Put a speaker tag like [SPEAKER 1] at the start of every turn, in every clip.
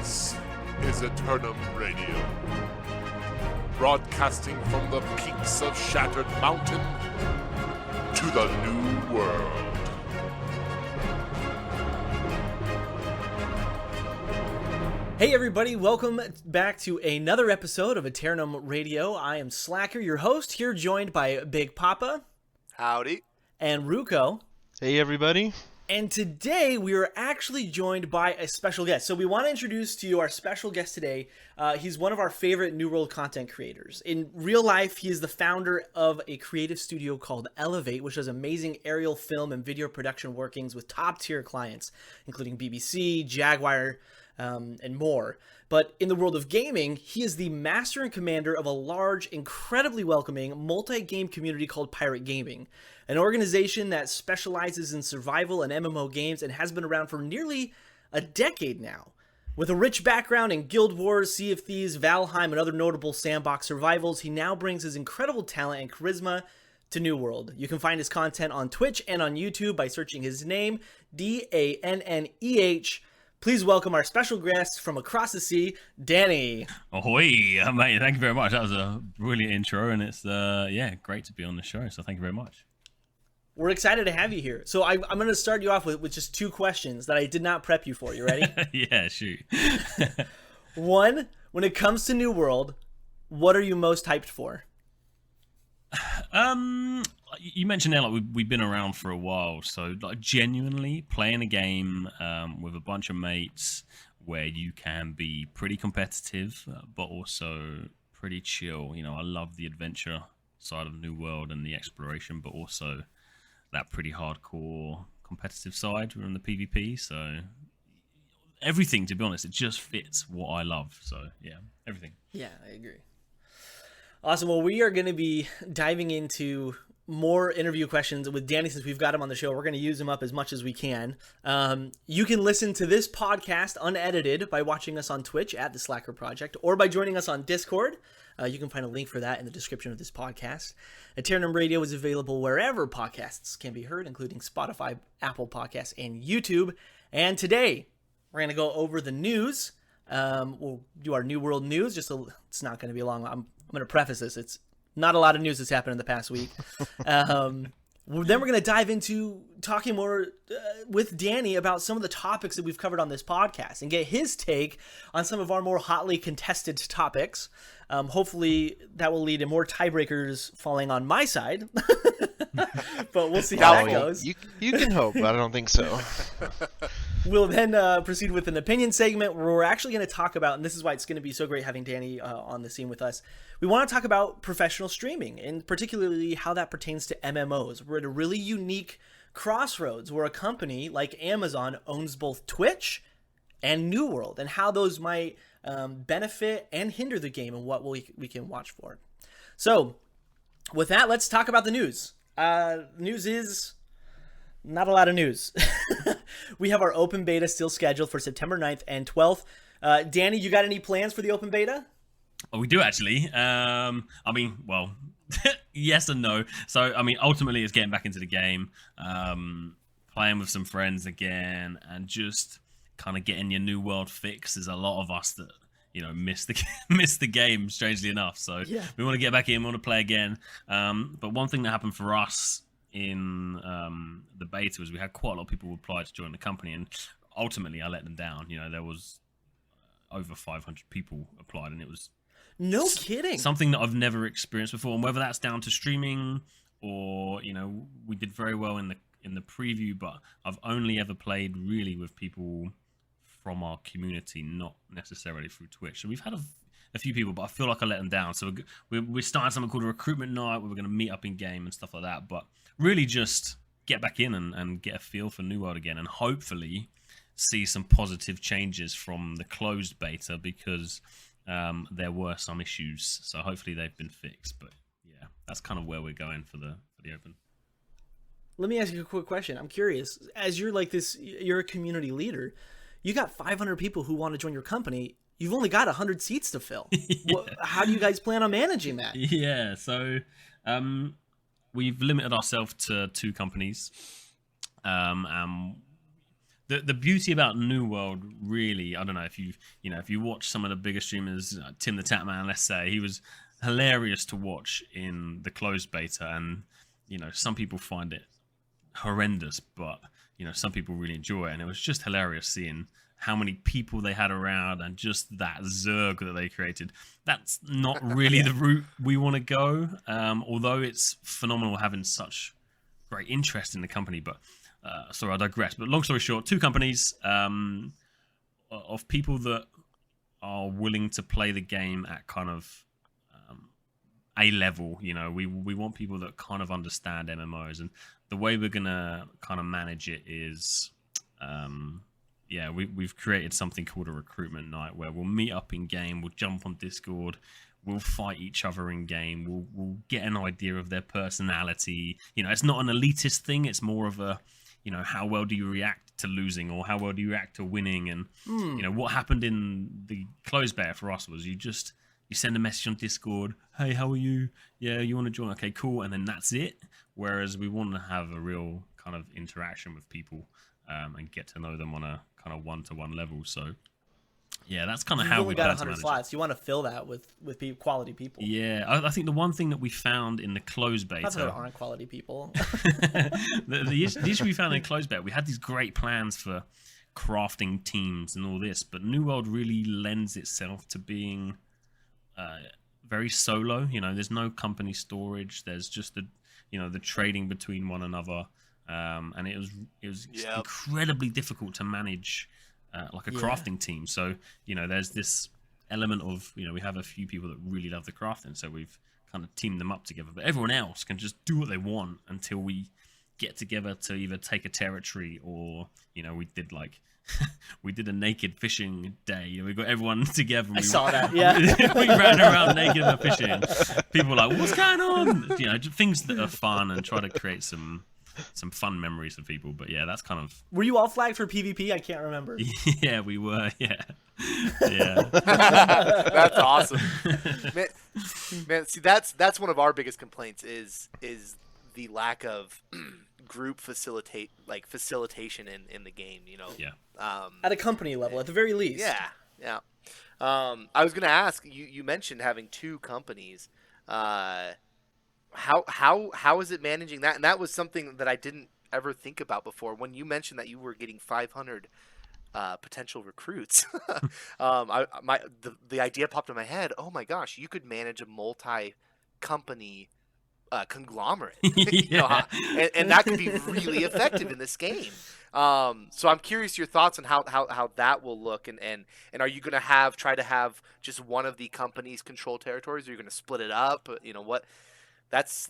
[SPEAKER 1] This is Aeternum Radio, broadcasting from the peaks of Shattered Mountain to the New World.
[SPEAKER 2] Hey everybody, welcome back to another episode of Aeternum Radio. I am Slacker, your host, here joined by Big Papa.
[SPEAKER 3] Howdy.
[SPEAKER 2] And Ruko.
[SPEAKER 4] Hey everybody.
[SPEAKER 2] And today we are actually joined by a special guest. So we want to introduce to you our special guest today. He's one of our favorite New World content creators. In real life, he is the founder of a creative studio called Elevate, which does amazing aerial film and video production workings with top tier clients, including BBC, Jaguar, and more. But in the world of gaming, he is the master and commander of a large, incredibly welcoming, multi-game community called Pirate Gaming, an organization that specializes in survival and MMO games and has been around for nearly a decade now. With a rich background in Guild Wars, Sea of Thieves, Valheim, and other notable sandbox survivals, he now brings his incredible talent and charisma to New World. You can find his content on Twitch and on YouTube by searching his name, Danneh. Please welcome our special guest from across the sea, Danneh.
[SPEAKER 5] Ahoy, mate, thank you very much. That was a brilliant intro, and it's, great to be on the show, so thank you very much.
[SPEAKER 2] We're excited to have you here. So I'm going to start you off with just two questions that I did not prep you for. You ready?
[SPEAKER 5] Yeah, shoot.
[SPEAKER 2] One, when it comes to New World, what are you most hyped for?
[SPEAKER 5] You mentioned there, like, we've been around for a while, so like genuinely playing a game with a bunch of mates where you can be pretty competitive, but also pretty chill. You know, I love the adventure side of New World and the exploration, but also that pretty hardcore competitive side from the PvP. So everything, to be honest, it just fits what I love. So yeah, everything. Yeah,
[SPEAKER 2] I agree. Awesome. Well, we are going to be diving into more interview questions with Danneh since we've got him on the show. We're going to use him up as much as we can. You can listen to this podcast unedited by watching us on Twitch at The Slacker Project or by joining us on Discord. You can find a link for that in the description of this podcast. Aeternum Radio is available wherever podcasts can be heard, including Spotify, Apple Podcasts, and YouTube. And today, we're going to go over the news. We'll do our New World news. It's not going to be long. I'm going to preface this. It's not a lot of news that's happened in the past week. Then we're going to dive into talking more with Danneh about some of the topics that we've covered on this podcast and get his take on some of our more hotly contested topics. Hopefully that will lead to more tiebreakers falling on my side. But we'll see how that goes.
[SPEAKER 4] You can hope, but I don't think so.
[SPEAKER 2] We'll then proceed with an opinion segment where we're actually going to talk about, and this is why it's going to be so great having Danneh on the scene with us. We want to talk about professional streaming and particularly how that pertains to MMOs. We're at a really unique crossroads where a company like Amazon owns both Twitch and New World and how those might benefit and hinder the game and what we can watch for. So with that, let's talk about the news. News is not a lot of news. We have our open beta still scheduled for September 9th and 12th. Danneh, you got any plans for the open beta?
[SPEAKER 5] Oh, we do actually. Yes and no. So, ultimately it's getting back into the game, playing with some friends again, and just kind of getting your New World fix. There's a lot of us that, miss the game, strangely enough. So yeah, we want to get back in, we want to play again. But one thing that happened for us in the beta was we had quite a lot of people who applied to join the company, and ultimately I let them down. There was over 500 people applied, and it was
[SPEAKER 2] kidding,
[SPEAKER 5] something that I've never experienced before. And whether that's down to streaming or we did very well in the preview, but I've only ever played really with people from our community, not necessarily through Twitch. So we've had a few people, but I feel like I let them down. So we're starting something called a Recruitment Night where we're going to meet up in game and stuff like that, but really just get back in and get a feel for New World again, and hopefully see some positive changes from the closed beta, because there were some issues. So hopefully they've been fixed. But yeah, that's kind of where we're going for the open.
[SPEAKER 2] Let me ask you a quick question. I'm curious, as you're a community leader, you got 500 people who want to join your company. You've only got 100 seats to fill. Yeah. How do you guys plan on managing that?
[SPEAKER 5] Yeah, so we've limited ourselves to 2 companies. the beauty about New World, really, I don't know if if you watch some of the bigger streamers, Tim the Tatman, let's say, he was hilarious to watch in the closed beta, and some people find it horrendous, but some people really enjoy it, and it was just hilarious seeing how many people they had around and just that zerg that they created. That's not really the route we want to go, although it's phenomenal having such great interest in the company. But sorry, I digress. But long story short, 2 companies of people that are willing to play the game at kind of a level. We want people that kind of understand MMOs, and the way we're gonna kind of manage it is we've created something called a recruitment night, where we'll meet up in game, we'll jump on Discord, we'll fight each other in game, we'll get an idea of their personality. It's not an elitist thing, it's more of a how well do you react to losing, or how well do you react to winning. And what happened in the closed beta for us was you send a message on Discord, hey, how are you? Yeah, you want to join? Okay, cool. And then that's it. Whereas we want to have a real kind of interaction with people and get to know them on a kind of one-to-one level. So yeah, that's kind of how we
[SPEAKER 2] got
[SPEAKER 5] plan to
[SPEAKER 2] 100
[SPEAKER 5] manage
[SPEAKER 2] slots.
[SPEAKER 5] it.
[SPEAKER 2] You want to fill that with quality people.
[SPEAKER 5] Yeah, I think the one thing that we found in the closed beta,
[SPEAKER 2] Not that there aren't quality people.
[SPEAKER 5] the issue we found in the closed beta, we had these great plans for crafting teams and all this, but New World really lends itself to being very solo. There's no company storage. There's just the trading between one another, and it was incredibly difficult to manage like a crafting team. So there's this element of we have a few people that really love the crafting, so we've kind of teamed them up together. But everyone else can just do what they want until we get together to either take a territory, or we did we did a naked fishing day. We got everyone together. And
[SPEAKER 2] I saw that. Yeah,
[SPEAKER 5] we ran around naked and fishing. People were like, "What's going on?" Just things that are fun, and try to create some fun memories for people. But yeah, that's kind of.
[SPEAKER 2] Were you all flagged for PvP? I can't remember.
[SPEAKER 5] Yeah, we were. Yeah.
[SPEAKER 3] That's awesome, man. See, that's one of our biggest complaints is the lack of group facilitation in the game.
[SPEAKER 2] At a company level, at the very least.
[SPEAKER 3] Yeah. I was gonna ask you mentioned having 2 companies. How is it managing that? And that was something that I didn't ever think about before. When you mentioned that you were getting 500 potential recruits, the idea popped in my head. Oh my gosh, you could manage a multi-company conglomerate, and that could be really effective in this game. So I'm curious your thoughts on how that will look, and are you going to try to have just one of the companies control territories, or are you going to split it up? What? That's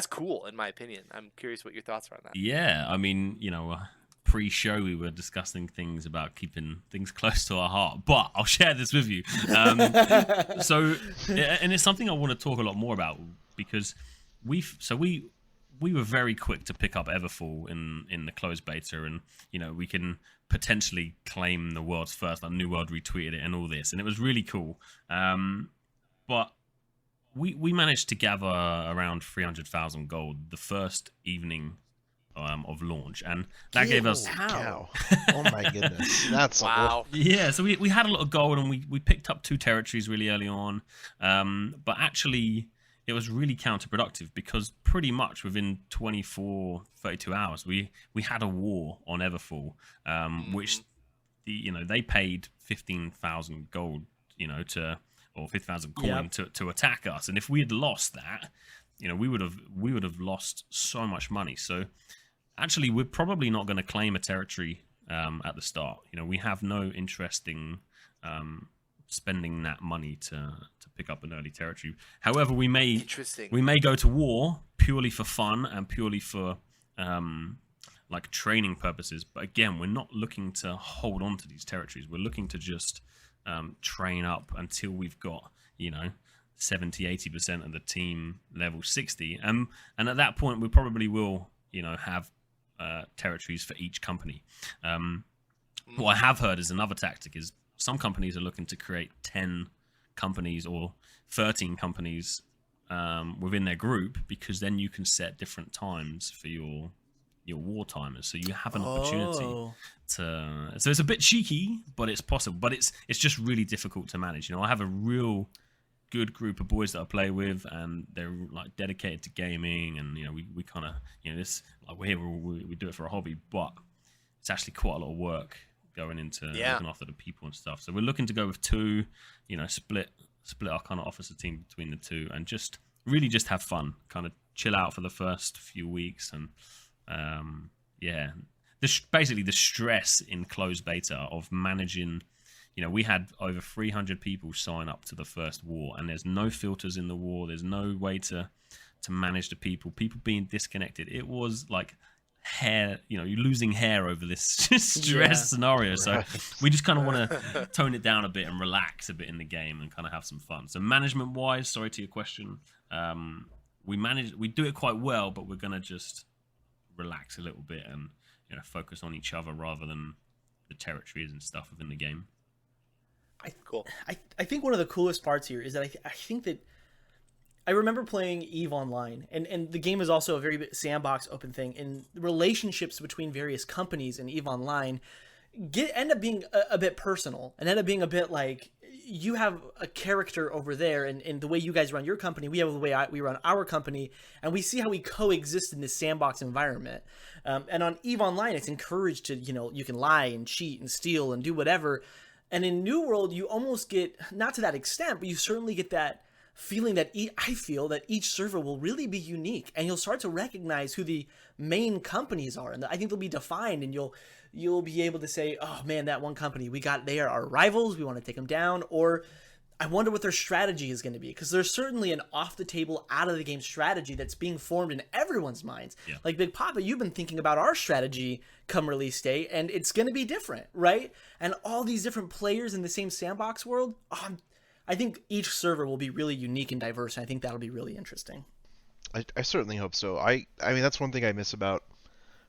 [SPEAKER 3] cool in my opinion. I'm curious what your thoughts are on that.
[SPEAKER 5] Yeah, I mean, pre-show we were discussing things about keeping things close to our heart, but I'll share this with you. So, and it's something I want to talk a lot more about, because we were very quick to pick up Everfall in the closed beta, and we can potentially claim the world's first. New World retweeted it and all this, and it was really cool. But we managed to gather around 300,000 gold the first evening of launch, and that gave us
[SPEAKER 4] Oh my goodness, that's
[SPEAKER 3] wow.
[SPEAKER 5] Yeah, so we had a lot of gold, and we picked up 2 territories really early on, but actually it was really counterproductive, because pretty much within 32 hours we had a war on Everfall, which they paid 15,000 gold or 50,000 coin to attack us, and if we had lost that, we would have lost so much money. So actually, we're probably not going to claim a territory at the start. We have no interest in spending that money to pick up an early territory. However, we may go to war purely for fun and purely for training purposes. But again, we're not looking to hold on to these territories. We're looking to just train up until we've got 70-80% of the team level 60, and at that point we probably will have territories for each company. What I have heard is another tactic is some companies are looking to create 10 companies or 13 companies within their group, because then you can set different times for your your war timers, so you have an opportunity
[SPEAKER 2] Oh.
[SPEAKER 5] to. So it's a bit cheeky, but it's possible. But it's just really difficult to manage. You know, I have a real good group of boys that I play with, and they're like dedicated to gaming, and you know, we kind of, you know, this, like, we're here, we do it for a hobby, but it's actually quite a lot of work going into looking after the people and stuff. So we're looking to go with 2, you know, split our kind of officer team between the 2, and just really just have fun, kind of chill out for the first few weeks. And basically the stress in closed beta of managing, you know, we had over 300 people sign up to the first war, and there's no filters in the war. There's no way to manage the people being disconnected. It was like hair, you know, you're losing hair over this stress scenario. So we just kind of want to tone it down a bit and relax a bit in the game and kind of have some fun. So management wise, sorry to your question, we do it quite well, but we're going to just relax a little bit and, you know, focus on each other rather than the territories and stuff within the game.
[SPEAKER 3] Cool.
[SPEAKER 2] I think one of the coolest parts here is that I think that I remember playing EVE Online, and the game is also a very sandbox open thing, and the relationships between various companies in EVE Online end up being a bit personal, and end up being a bit like, you have a character over there, and the way you guys run your company, we have the way we run our company, and we see how we coexist in this sandbox environment. And on EVE Online, it's encouraged to, you know, you can lie and cheat and steal and do whatever. And in New World, you almost get, not to that extent, but you certainly get that feeling that I feel that each server will really be unique, and you'll start to recognize who the main companies are, and I think they'll be defined, and you'll be able to say, oh man, that one company they are our rivals, we want to take them down, or I wonder what their strategy is going to be, because there's certainly an off the table, out of the game strategy that's being formed in everyone's minds. Yeah. Like Big Papa, you've been thinking about our strategy come release day, and it's going to be different, right? And all these different players in the same sandbox world, I think each server will be really unique and diverse, and I think that'll be really interesting.
[SPEAKER 4] I certainly hope so. I mean, that's one thing I miss about,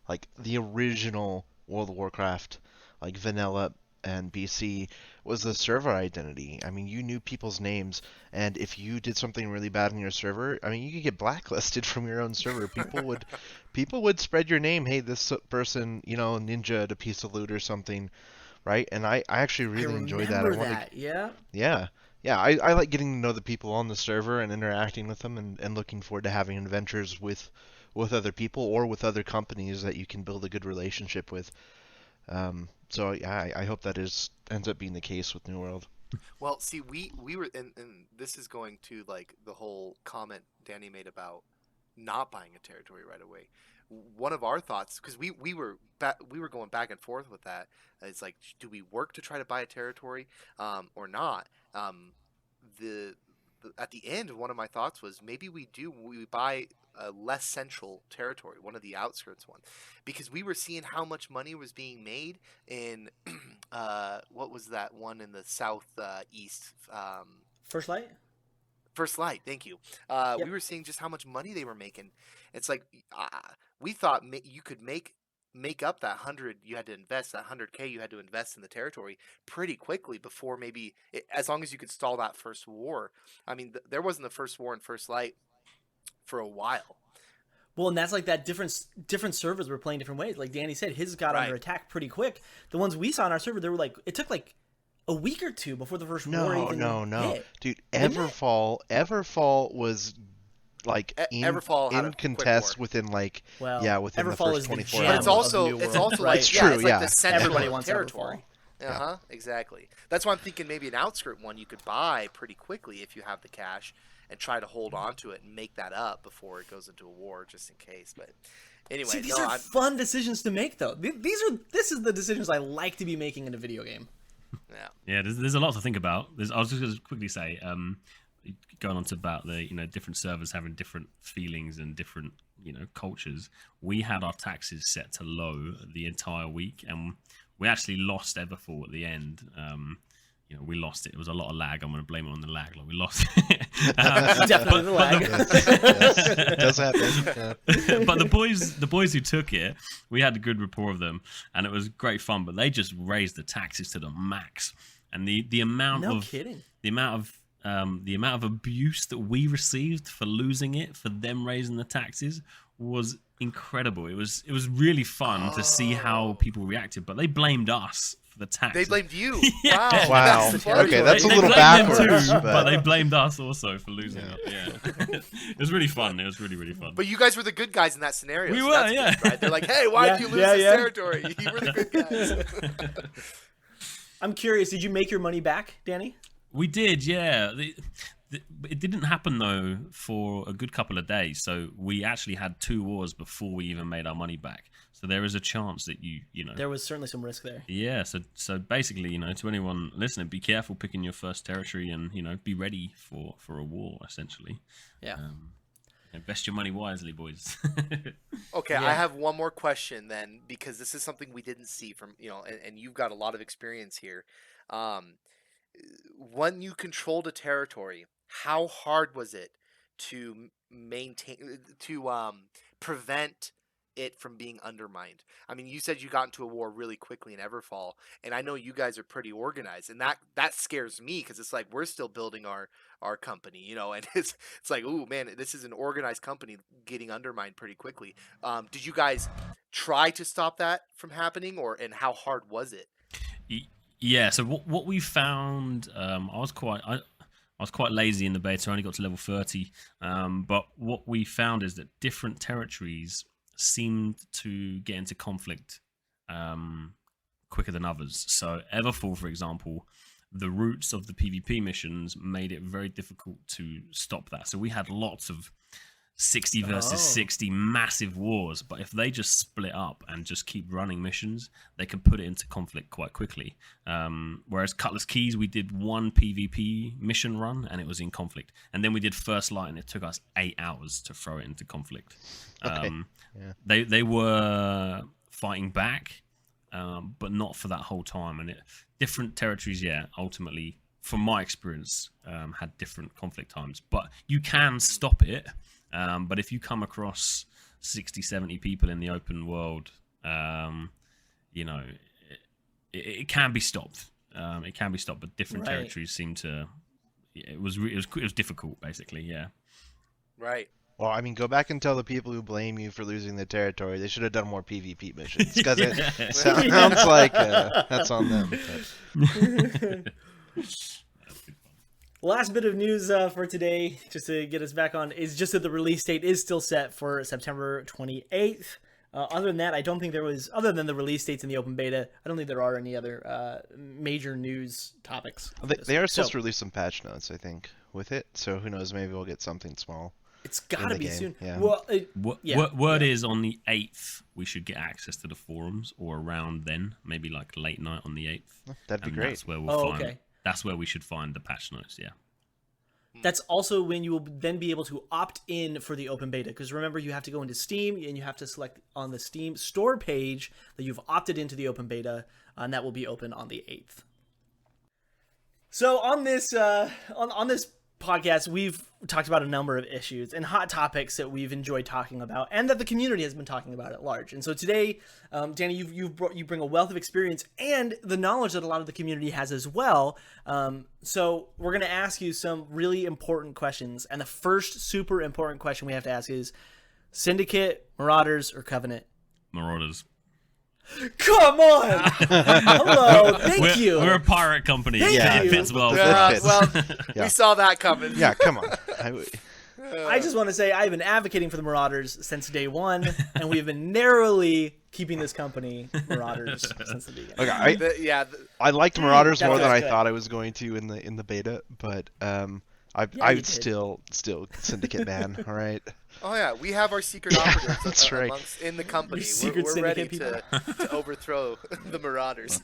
[SPEAKER 4] like, the original World of Warcraft, like vanilla and BC, was the server identity. I mean, you knew people's names, and if you did something really bad in your server, I mean, you could get blacklisted from your own server. People would spread your name. Hey, this person, you know, ninja'd a piece of loot or something, right? And I actually really enjoy that. Yeah, I like getting to know the people on the server and interacting with them, and looking forward to having adventures with other people or with other companies that you can build a good relationship with. So yeah, I hope that ends up being the case with New World.
[SPEAKER 3] Well, see, we were, and this is going to, like, the whole comment Danny made about not buying a territory right away. One of our thoughts, because we were going back and forth with that. It's like, do we work to try to buy a territory, or not? At the end, one of my thoughts was maybe we buy a less central territory, one of the outskirts one, because we were seeing how much money was being made in what was that one in the south east?
[SPEAKER 2] First Light?
[SPEAKER 3] First Light, thank you.
[SPEAKER 2] Yep.
[SPEAKER 3] We were seeing just how much money they were making. It's like, we thought you could make up that 100 you had to invest, that 100K you had to invest in the territory pretty quickly before as long as you could stall that first war. I mean, there wasn't the first war in First Light for a while.
[SPEAKER 2] Well, and that's like that different servers were playing different ways. Like Danny said, his got under attack pretty quick. The ones we saw on our server, they were like, it took like a week or two before the first war even hit.
[SPEAKER 4] Dude, Everfall was like in contest within within the first 24 hours.
[SPEAKER 3] But it's also
[SPEAKER 2] right?
[SPEAKER 3] It's true. It's like the center
[SPEAKER 2] everybody
[SPEAKER 3] of
[SPEAKER 2] wants
[SPEAKER 3] territory.
[SPEAKER 2] Everfall.
[SPEAKER 3] Exactly. That's why I'm thinking maybe an outskirt one you could buy pretty quickly if you have the cash, and try to hold on to it and make that up before it goes into a war, just in case. But anyway,
[SPEAKER 2] see, these are fun decisions to make, though. This is the decisions I like to be making in a video game.
[SPEAKER 5] Yeah. There's a lot to think about. I was just going to quickly say, going on to about the different servers having different feelings and different cultures. We had our taxes set to low the entire week, and we actually lost Everfall at the end. We lost it. It was a lot of lag. I'm going to blame it on the lag. Like, we lost it.
[SPEAKER 2] Definitely the lag.
[SPEAKER 4] It does happen. Yeah.
[SPEAKER 5] But the boys who took it, we had a good rapport of them, and it was great fun. But they just raised the taxes to the max, and the amount of abuse that we received for losing it, for them raising the taxes, was incredible. It was really fun to see how people reacted, but they blamed us for the tax.
[SPEAKER 3] They blamed you.
[SPEAKER 5] Yeah.
[SPEAKER 4] Wow.
[SPEAKER 3] That's funny.
[SPEAKER 4] Okay, that's a
[SPEAKER 5] They
[SPEAKER 4] little
[SPEAKER 5] blamed them
[SPEAKER 4] backwards.
[SPEAKER 5] too,
[SPEAKER 4] but-
[SPEAKER 5] but they blamed us also for losing it. Yeah. It was really fun. It was really, really fun.
[SPEAKER 3] But you guys were the good guys in that scenario.
[SPEAKER 5] We
[SPEAKER 3] so
[SPEAKER 5] were,
[SPEAKER 3] that's good,
[SPEAKER 5] yeah.
[SPEAKER 3] right? They're like, hey, why
[SPEAKER 2] Yeah,
[SPEAKER 3] did you lose
[SPEAKER 2] yeah,
[SPEAKER 3] this
[SPEAKER 2] yeah.
[SPEAKER 3] territory? You were the good guys.
[SPEAKER 2] I'm curious, did you make your money back, Danny?
[SPEAKER 5] We did, yeah. It didn't happen though for a good couple of days. So we actually had 2 wars before we even made our money back. So there is a chance that you know.
[SPEAKER 2] There was certainly some risk there.
[SPEAKER 5] Yeah. So basically, you know, to anyone listening, be careful picking your first territory, and you know, be ready for a war. Essentially.
[SPEAKER 2] Yeah.
[SPEAKER 5] Invest your money wisely, boys.
[SPEAKER 3] Okay,
[SPEAKER 2] Yeah.
[SPEAKER 3] I have one more question then, because this is something we didn't see from, and you've got a lot of experience here. When you controlled a territory, how hard was it to maintain, to prevent it from being undermined? I mean, you said you got into a war really quickly in Everfall, and I know you guys are pretty organized, and that scares me, because it's like we're still building our company, and it's like, ooh man, this is an organized company getting undermined pretty quickly. Did you guys try to stop that from happening, and how hard was it?
[SPEAKER 5] Yeah. So what we found, I was quite lazy in the beta. I only got to level 30. But what we found is that different territories seemed to get into conflict quicker than others. So Everfall, for example, the routes of the PvP missions made it very difficult to stop that. So we had lots of 60 versus 60 massive wars, but if they just split up and just keep running missions, they can put it into conflict quite quickly. Whereas Cutlass Keys, we did 1 PvP mission run and it was in conflict, and then we did First Light and it took us 8 hours to throw it into conflict.
[SPEAKER 4] Okay.
[SPEAKER 5] They were fighting back, but not for that whole time. And different territories, ultimately, from my experience, had different conflict times. But you can stop it. But if you come across 60, 70 people in the open world, it can be stopped. It can be stopped, but different territories seem to. It was difficult, basically. Yeah.
[SPEAKER 3] Right.
[SPEAKER 4] Well, I mean, go back and tell the people who blame you for losing the territory they should have done more PvP missions, because it sounds like that's on them. But...
[SPEAKER 2] Last bit of news for today, just to get us back on, is just that the release date is still set for September 28th. Other than that, I don't think there was, other than the release dates in the open beta, I don't think there are any other major news topics.
[SPEAKER 4] They are supposed to release some patch notes, I think, with it. So who knows? Maybe we'll get something small.
[SPEAKER 2] It's gotta be
[SPEAKER 4] game,
[SPEAKER 2] soon.
[SPEAKER 4] yeah.
[SPEAKER 2] Well,
[SPEAKER 5] Word is on the 8th we should get access to the forums, or around then, maybe like late night on the 8th.
[SPEAKER 4] That'd be
[SPEAKER 5] And
[SPEAKER 4] great.
[SPEAKER 5] That's where we'll find.
[SPEAKER 2] Okay.
[SPEAKER 5] That's where we should find the patch notes. Yeah.
[SPEAKER 2] That's also when you will then be able to opt in for the open beta, because remember, you have to go into Steam and you have to select on the Steam store page that you've opted into the open beta, and that will be open on the 8th. So on this on this podcast, we've talked about a number of issues and hot topics that we've enjoyed talking about, and that the community has been talking about at large. And so today, Danny, you bring a wealth of experience and the knowledge that a lot of the community has as well. So we're going to ask you some really important questions, and the first super important question we have to ask is: Syndicate, Marauders, or Covenant?
[SPEAKER 5] Marauders.
[SPEAKER 2] Come on! Hello, thank you.
[SPEAKER 5] We're a pirate company.
[SPEAKER 2] Thank
[SPEAKER 5] It
[SPEAKER 2] you.
[SPEAKER 5] fits well.
[SPEAKER 3] Well,
[SPEAKER 4] Yeah.
[SPEAKER 3] we saw that coming.
[SPEAKER 4] Yeah, come on.
[SPEAKER 2] I just want to say I've been advocating for the Marauders since day one, and we've been narrowly keeping this company Marauders since the beginning.
[SPEAKER 4] Okay, I liked Marauders more than I
[SPEAKER 2] good.
[SPEAKER 4] thought I was going to in the beta, but
[SPEAKER 2] you
[SPEAKER 4] I'm
[SPEAKER 2] did.
[SPEAKER 4] still Syndicate man. All right.
[SPEAKER 3] Oh yeah, we have our secret operatives
[SPEAKER 4] That's right.
[SPEAKER 3] in the company.
[SPEAKER 2] Your secret
[SPEAKER 3] We're ready
[SPEAKER 2] syndicate
[SPEAKER 3] to overthrow the Marauders.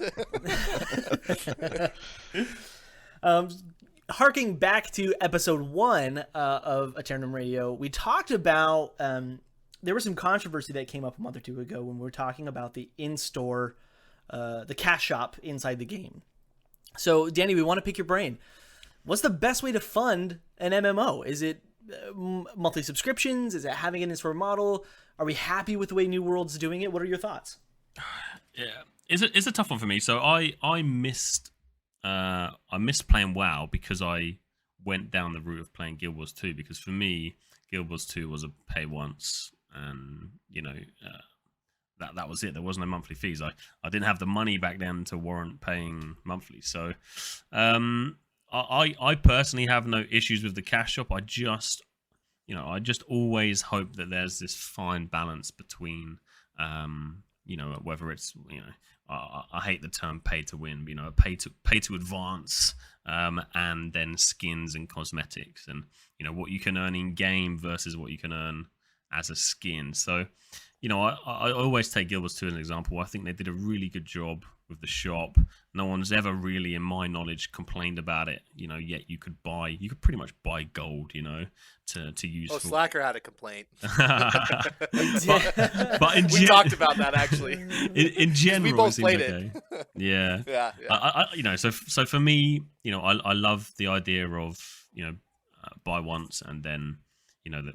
[SPEAKER 2] Harking back to episode 1 of Aeternum Radio, we talked about there was some controversy that came up a month or 2 ago when we were talking about the in-store, the cash shop inside the game. So, Danny, we want to pick your brain. What's the best way to fund an MMO? Is it monthly subscriptions? Is it having an in-store model? Are we happy with the way New World's doing it? What are your thoughts?
[SPEAKER 5] Yeah, it's a tough one for me. So I missed playing WoW because I went down the route of playing Guild Wars 2, because for me Guild Wars 2 was a pay once and that was it. There wasn't no monthly fees. I didn't have the money back then to warrant paying monthly. So I personally have no issues with the cash shop. I just always hope that there's this fine balance between whether it's I hate the term pay to win, pay to advance, and then skins and cosmetics, and what you can earn in game versus what you can earn as a skin. So I always take Guild Wars 2 as an example. I think they did a really good job with the shop. No one's ever really, in my knowledge, complained about it. Yet you could pretty much buy gold, to use.
[SPEAKER 3] Oh, Slacker had a complaint.
[SPEAKER 5] but
[SPEAKER 3] we talked about that actually.
[SPEAKER 5] In general,
[SPEAKER 3] we both played
[SPEAKER 5] okay.
[SPEAKER 3] it.
[SPEAKER 5] Yeah.
[SPEAKER 3] Yeah.
[SPEAKER 5] So for me, I love the idea of buy once and then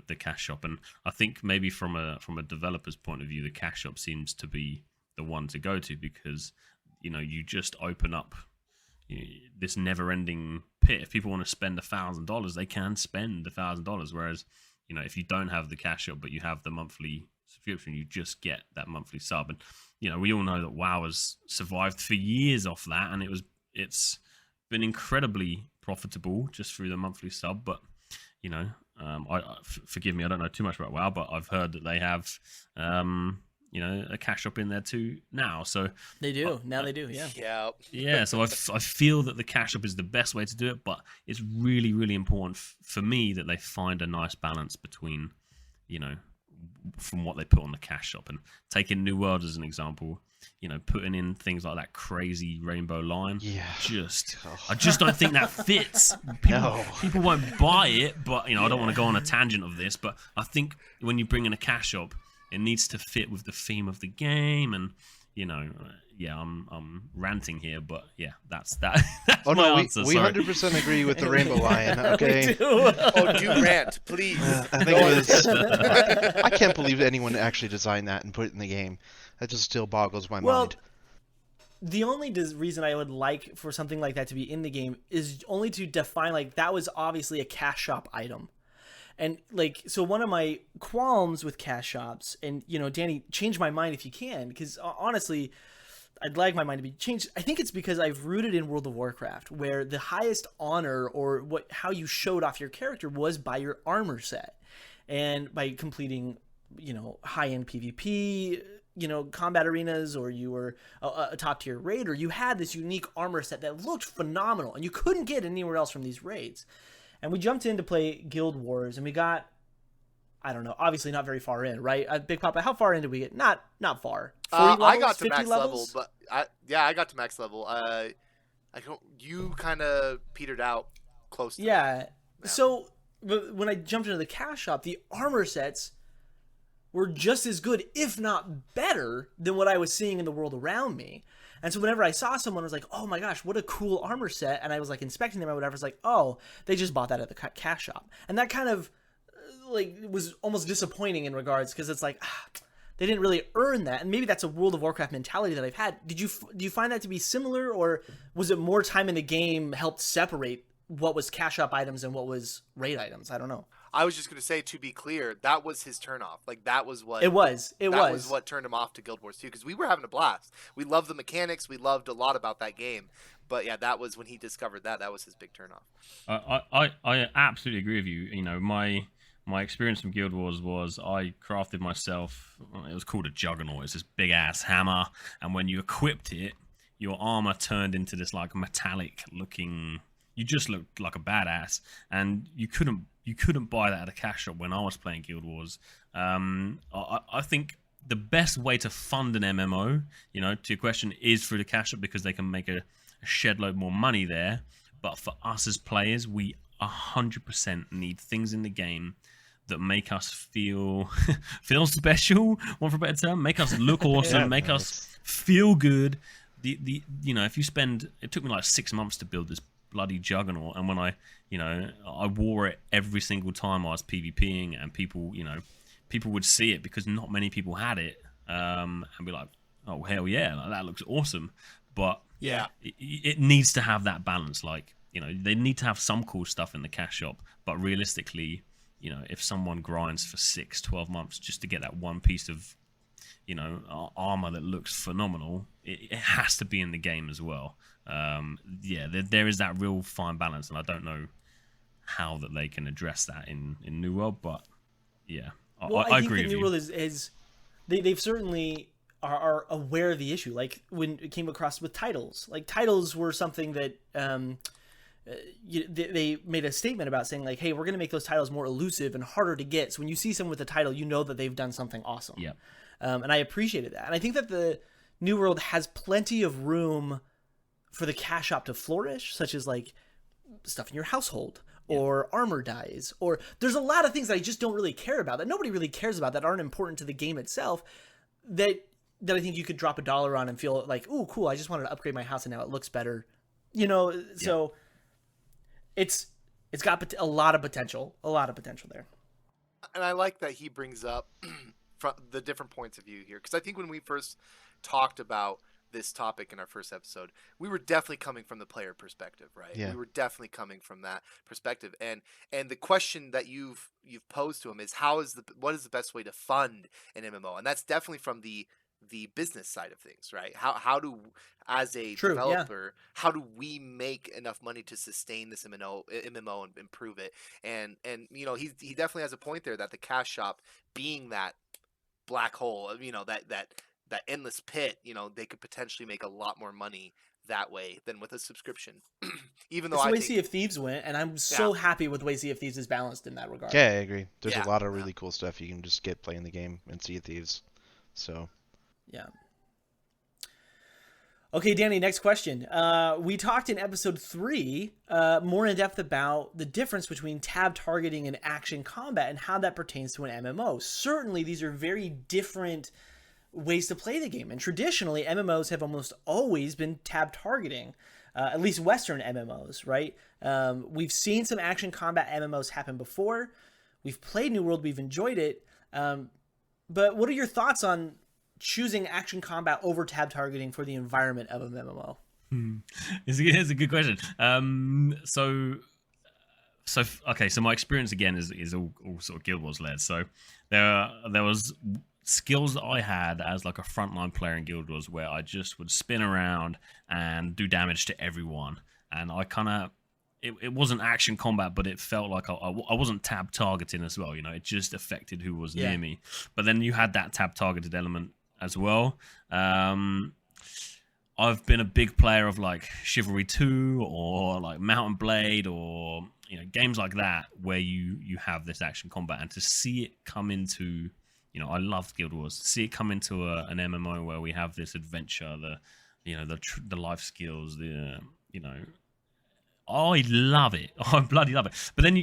[SPEAKER 5] the cash shop, and I think maybe from a developer's point of view, the cash shop seems to be the one to go to, because you just open up this never-ending pit. If people want to spend $1,000, they can spend $1,000. Whereas if you don't have the cash shop but you have the monthly subscription, you just get that monthly sub. And we all know that WoW has survived for years off that, and it's been incredibly profitable just through the monthly sub. But forgive me, I don't know too much about WoW, but I've heard that they have a cash shop in there too now. So
[SPEAKER 2] they do now. They do,
[SPEAKER 5] yeah. So I feel that the cash shop is the best way to do it, but it's really, really important for me that they find a nice balance between from what they put on the cash shop. And taking New World as an example, putting in things like that crazy rainbow line.
[SPEAKER 4] Yeah.
[SPEAKER 5] I just don't think that fits. People won't buy it, but I don't want to go on a tangent of this, but I think when you bring in a cash shop, it needs to fit with the theme of the game. And I'm ranting here, but that's my answer.
[SPEAKER 4] We 100% agree with the rainbow line. Okay.
[SPEAKER 2] We do.
[SPEAKER 3] Oh, do rant, please.
[SPEAKER 4] I think it was. I can't believe anyone actually designed that and put it in the game. That just still boggles my mind.
[SPEAKER 2] The only reason I would like for something like that to be in the game is only to define, that was obviously a cash shop item. And so one of my qualms with cash shops, and Danny, change my mind if you can, because honestly, I'd like my mind to be changed. I think it's because I've rooted in World of Warcraft, where the highest honor or how you showed off your character was by your armor set, and by completing high-end PvP, combat arenas, or you were a top-tier raider. You had this unique armor set that looked phenomenal, and you couldn't get anywhere else from these raids. And we jumped in to play Guild Wars, and we got, I don't know, obviously not very far in, right? Big Papa, how far in did we get? Not far. 40 levels,
[SPEAKER 3] I got to
[SPEAKER 2] 50
[SPEAKER 3] max
[SPEAKER 2] levels?
[SPEAKER 3] level, but I got to max level. You kind of petered out close to
[SPEAKER 2] Yeah. So when I jumped into the cash shop, the armor sets were just as good, if not better, than what I was seeing in the world around me. And so whenever I saw someone, I was like, oh my gosh, what a cool armor set. And I was inspecting them or whatever. It's like, oh, they just bought that at the cash shop. And that kind of was almost disappointing in regards, because it's they didn't really earn that. And maybe that's a World of Do mentality that I've had. Do you find that to be similar, or was it more time in the game helped separate what was cash shop items and what was raid items? I don't know.
[SPEAKER 3] I was just going to say, to be clear, that was his turnoff. That was what...
[SPEAKER 2] It was
[SPEAKER 3] what turned him off to Guild Wars 2, because we were having a blast. We loved the mechanics. We loved a lot about that game. But yeah, that was when he discovered that. That was his big turnoff.
[SPEAKER 5] I absolutely agree with you. My experience from Guild Wars was I crafted myself... It was called a Juggernaut. It's this big-ass hammer. And when you equipped it, your armor turned into this metallic-looking... You just looked like a badass. And you couldn't buy that at a cash shop when I was playing Guild Wars. I think the best way to fund an MMO, to your question, is through the cash shop, because they can make a shed load more money there. But for us as players, we 100% need things in the game that make us feel special, one for a better term, make us look awesome, make us feel good. If you spend, it took me 6 months to build this bloody Juggernaut, and when I wore it every single time I was PvPing, and people would see it, because not many people had it, and be like, oh hell yeah, that looks awesome. But
[SPEAKER 3] yeah,
[SPEAKER 5] it needs to have that balance. They need to have some cool stuff in the cash shop, but realistically, if someone grinds for 6-12 months just to get that one piece of armor that looks phenomenal, it has to be in the game as well. There is that real fine balance, and I don't know how that they can address that in New World, but yeah, I agree with you.
[SPEAKER 2] New World is they've certainly are aware of the issue. Like when it came across with titles, like titles were something that they made a statement about, saying like, hey, we're going to make those titles more elusive and harder to get. So when you see someone with a title, you know that they've done something awesome.
[SPEAKER 5] Yeah.
[SPEAKER 2] And I appreciated that. And I think that the New World has plenty of room for the cash shop to flourish, such as like stuff in your household or armor dies, or there's a lot of things that I just don't really care about, that nobody really cares about, that aren't important to the game itself, that I think you could drop $1 on and feel like, ooh, cool, I just wanted to upgrade my house and now it looks better. So it's got a lot of potential there.
[SPEAKER 3] And I like that he brings up from the different points of view here, because I think when we first talked about this topic in our first episode, we were definitely coming from the player perspective, right?
[SPEAKER 4] Yeah.
[SPEAKER 3] We were definitely coming from that perspective, and the question that you've posed to him is what is the best way to fund an MMO, and that's definitely from the business side of things, right? How do, as a developer, how do we make enough money to sustain this MMO and improve it? And he definitely has a point there, that the cash shop being that black hole, that endless pit, they could potentially make a lot more money that way than with a subscription. Even though
[SPEAKER 2] it's the way Sea of Thieves went, and I'm so happy with the way Sea of Thieves is balanced in that regard.
[SPEAKER 4] Yeah, I agree. There's a lot of really cool stuff you can just get playing the game in Sea of Thieves. So
[SPEAKER 2] yeah. Okay, Danny, next question. We talked in episode 3 more in depth about the difference between tab targeting and action combat and how that pertains to an MMO. Certainly, these are very different ways to play the game. And traditionally, MMOs have almost always been tab targeting, at least Western MMOs, right? We've seen some action combat MMOs happen before. We've played New World. We've enjoyed it. But what are your thoughts on choosing action combat over tab targeting for the environment of an MMO?
[SPEAKER 5] It's a good question. So my experience again is all sort of Guild Wars led. So there was skills that I had as like a frontline player in Guild Wars where I just would spin around and do damage to everyone, and I kind of it wasn't action combat, but it felt like I wasn't tab targeting as well. It just affected who was near me. But then you had that tab targeted element as well. I've been a big player of like Chivalry 2 or like Mountain Blade or games like that where you have this action combat, and to see it come into I loved Guild Wars. To see it come into an MMO where we have this adventure, the life skills, I love it. I bloody love it. But then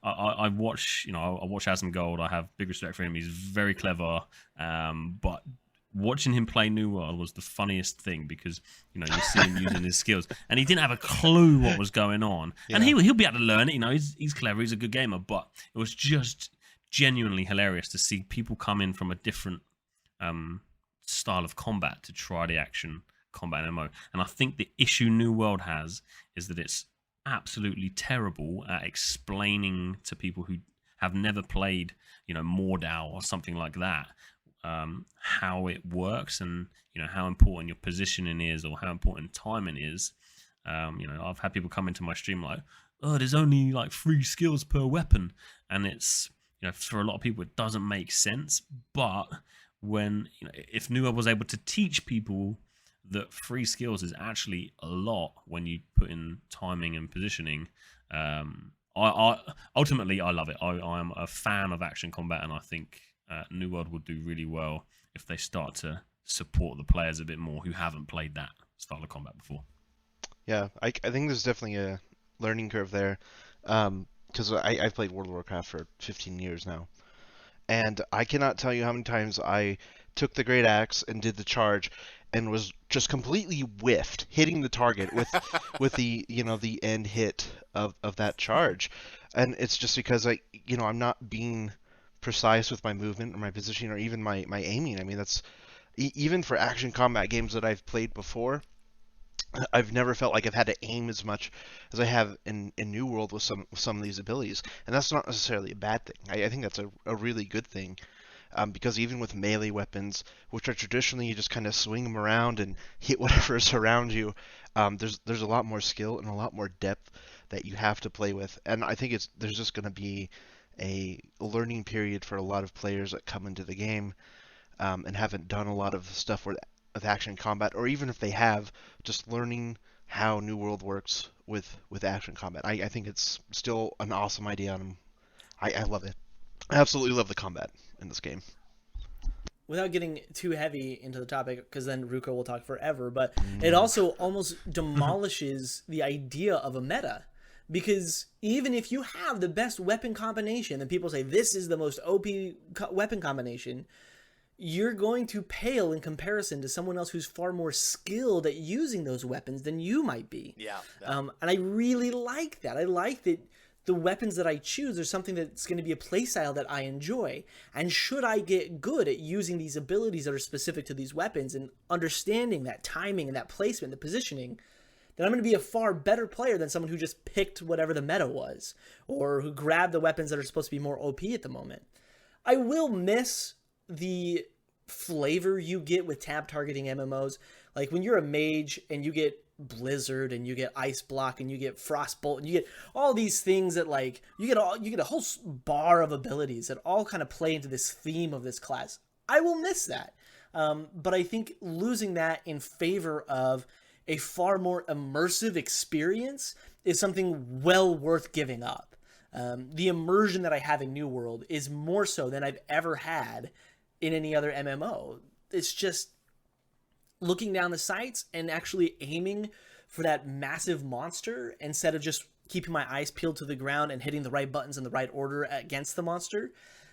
[SPEAKER 5] I watch Asmongold. I have big respect for him. He's very clever. But watching him play New World was the funniest thing, because you see him using his skills, and he didn't have a clue what was going on. Yeah. And he'll be able to learn it. He's clever. He's a good gamer. But it was just genuinely hilarious to see people come in from a different style of combat to try the action combat MMO. And I think the issue New World has is that it's absolutely terrible at explaining to people who have never played, Mordau or something like that, how it works, and how important your positioning is, or how important timing is. I've had people come into my stream like, oh, there's only like 3 skills per weapon, and it's for a lot of people it doesn't make sense. But when if New World was able to teach people that 3 skills is actually a lot when you put in timing and positioning, I ultimately I love it. I am a fan of action combat, and I think New World would do really well if they start to support the players a bit more who haven't played that style of combat before.
[SPEAKER 4] Yeah, I think there's definitely a learning curve there, because I've played World of Warcraft for 15 years now, and I cannot tell you how many times I took the Great Axe and did the charge and was just completely whiffed, hitting the target with the the end hit of that charge. And it's just because I'm not being precise with my movement or my positioning or even my aiming. I mean, that's even for action combat games that I've played before, I've never felt like I've had to aim as much as I have in New World with some of these abilities, and that's not necessarily a bad thing. I think that's a really good thing, because even with melee weapons, which are traditionally you just kind of swing them around and hit whatever's around you, there's a lot more skill and a lot more depth that you have to play with, and I think there's just going to be a learning period for a lot of players that come into the game, and haven't done a lot of stuff with action combat, or even if they have, just learning how New World works with action combat. I think it's still an awesome idea, and I love it. I absolutely love the combat in this game.
[SPEAKER 2] Without getting too heavy into the topic, because then Ruko will talk forever, but it also almost demolishes the idea of a meta. Because even if you have the best weapon combination, and people say this is the most OP weapon combination, you're going to pale in comparison to someone else who's far more skilled at using those weapons than you might be.
[SPEAKER 3] Yeah.
[SPEAKER 2] And I really like that. I like that the weapons that I choose are something that's going to be a playstyle that I enjoy. And should I get good at using these abilities that are specific to these weapons and understanding that timing and that placement, the positioning, then I'm going to be a far better player than someone who just picked whatever the meta was, or who grabbed the weapons that are supposed to be more OP at the moment. I will miss the flavor you get with tab targeting MMOs. Like when you're a mage and you get Blizzard and you get Ice Block and you get Frostbolt and you get all these things that like you get a whole bar of abilities that all kind of play into this theme of this class. I will miss that. But I think losing that in favor of a far more immersive experience is something well worth giving up. The immersion that I have in New World is more so than I've ever had in any other MMO. It's just looking down the sights and actually aiming for that massive monster instead of just keeping my eyes peeled to the ground and hitting the right buttons in the right order against the monster.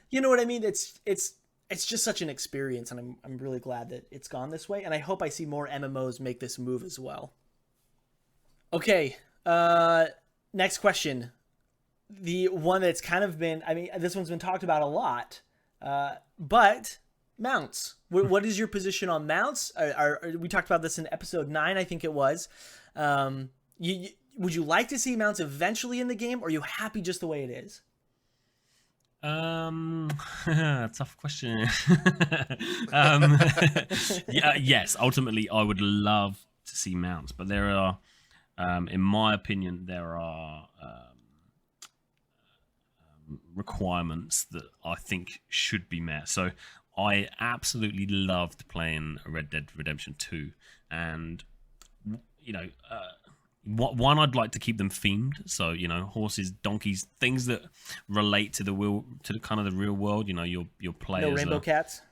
[SPEAKER 2] You know what I mean? It's just such an experience, and I'm really glad that it's gone this way, and I hope I see more MMOs make this move as well. Okay, next question. The one that's kind of been, I mean, this one's been talked about a lot, but mounts. What is your position on mounts? We talked about this in episode 9, I think it was. Would you like to see mounts eventually in the game, or are you happy just the way it is?
[SPEAKER 5] Tough question. Yes, ultimately I would love to see mounts, but there are, in my opinion, there are requirements that I think should be met. So I absolutely loved playing Red Dead Redemption 2, and you know, one, I'd like to keep them themed, so you know, horses, donkeys, things that relate to the kind of the real world. You know, you'll play
[SPEAKER 2] no
[SPEAKER 5] as
[SPEAKER 2] rainbow cats.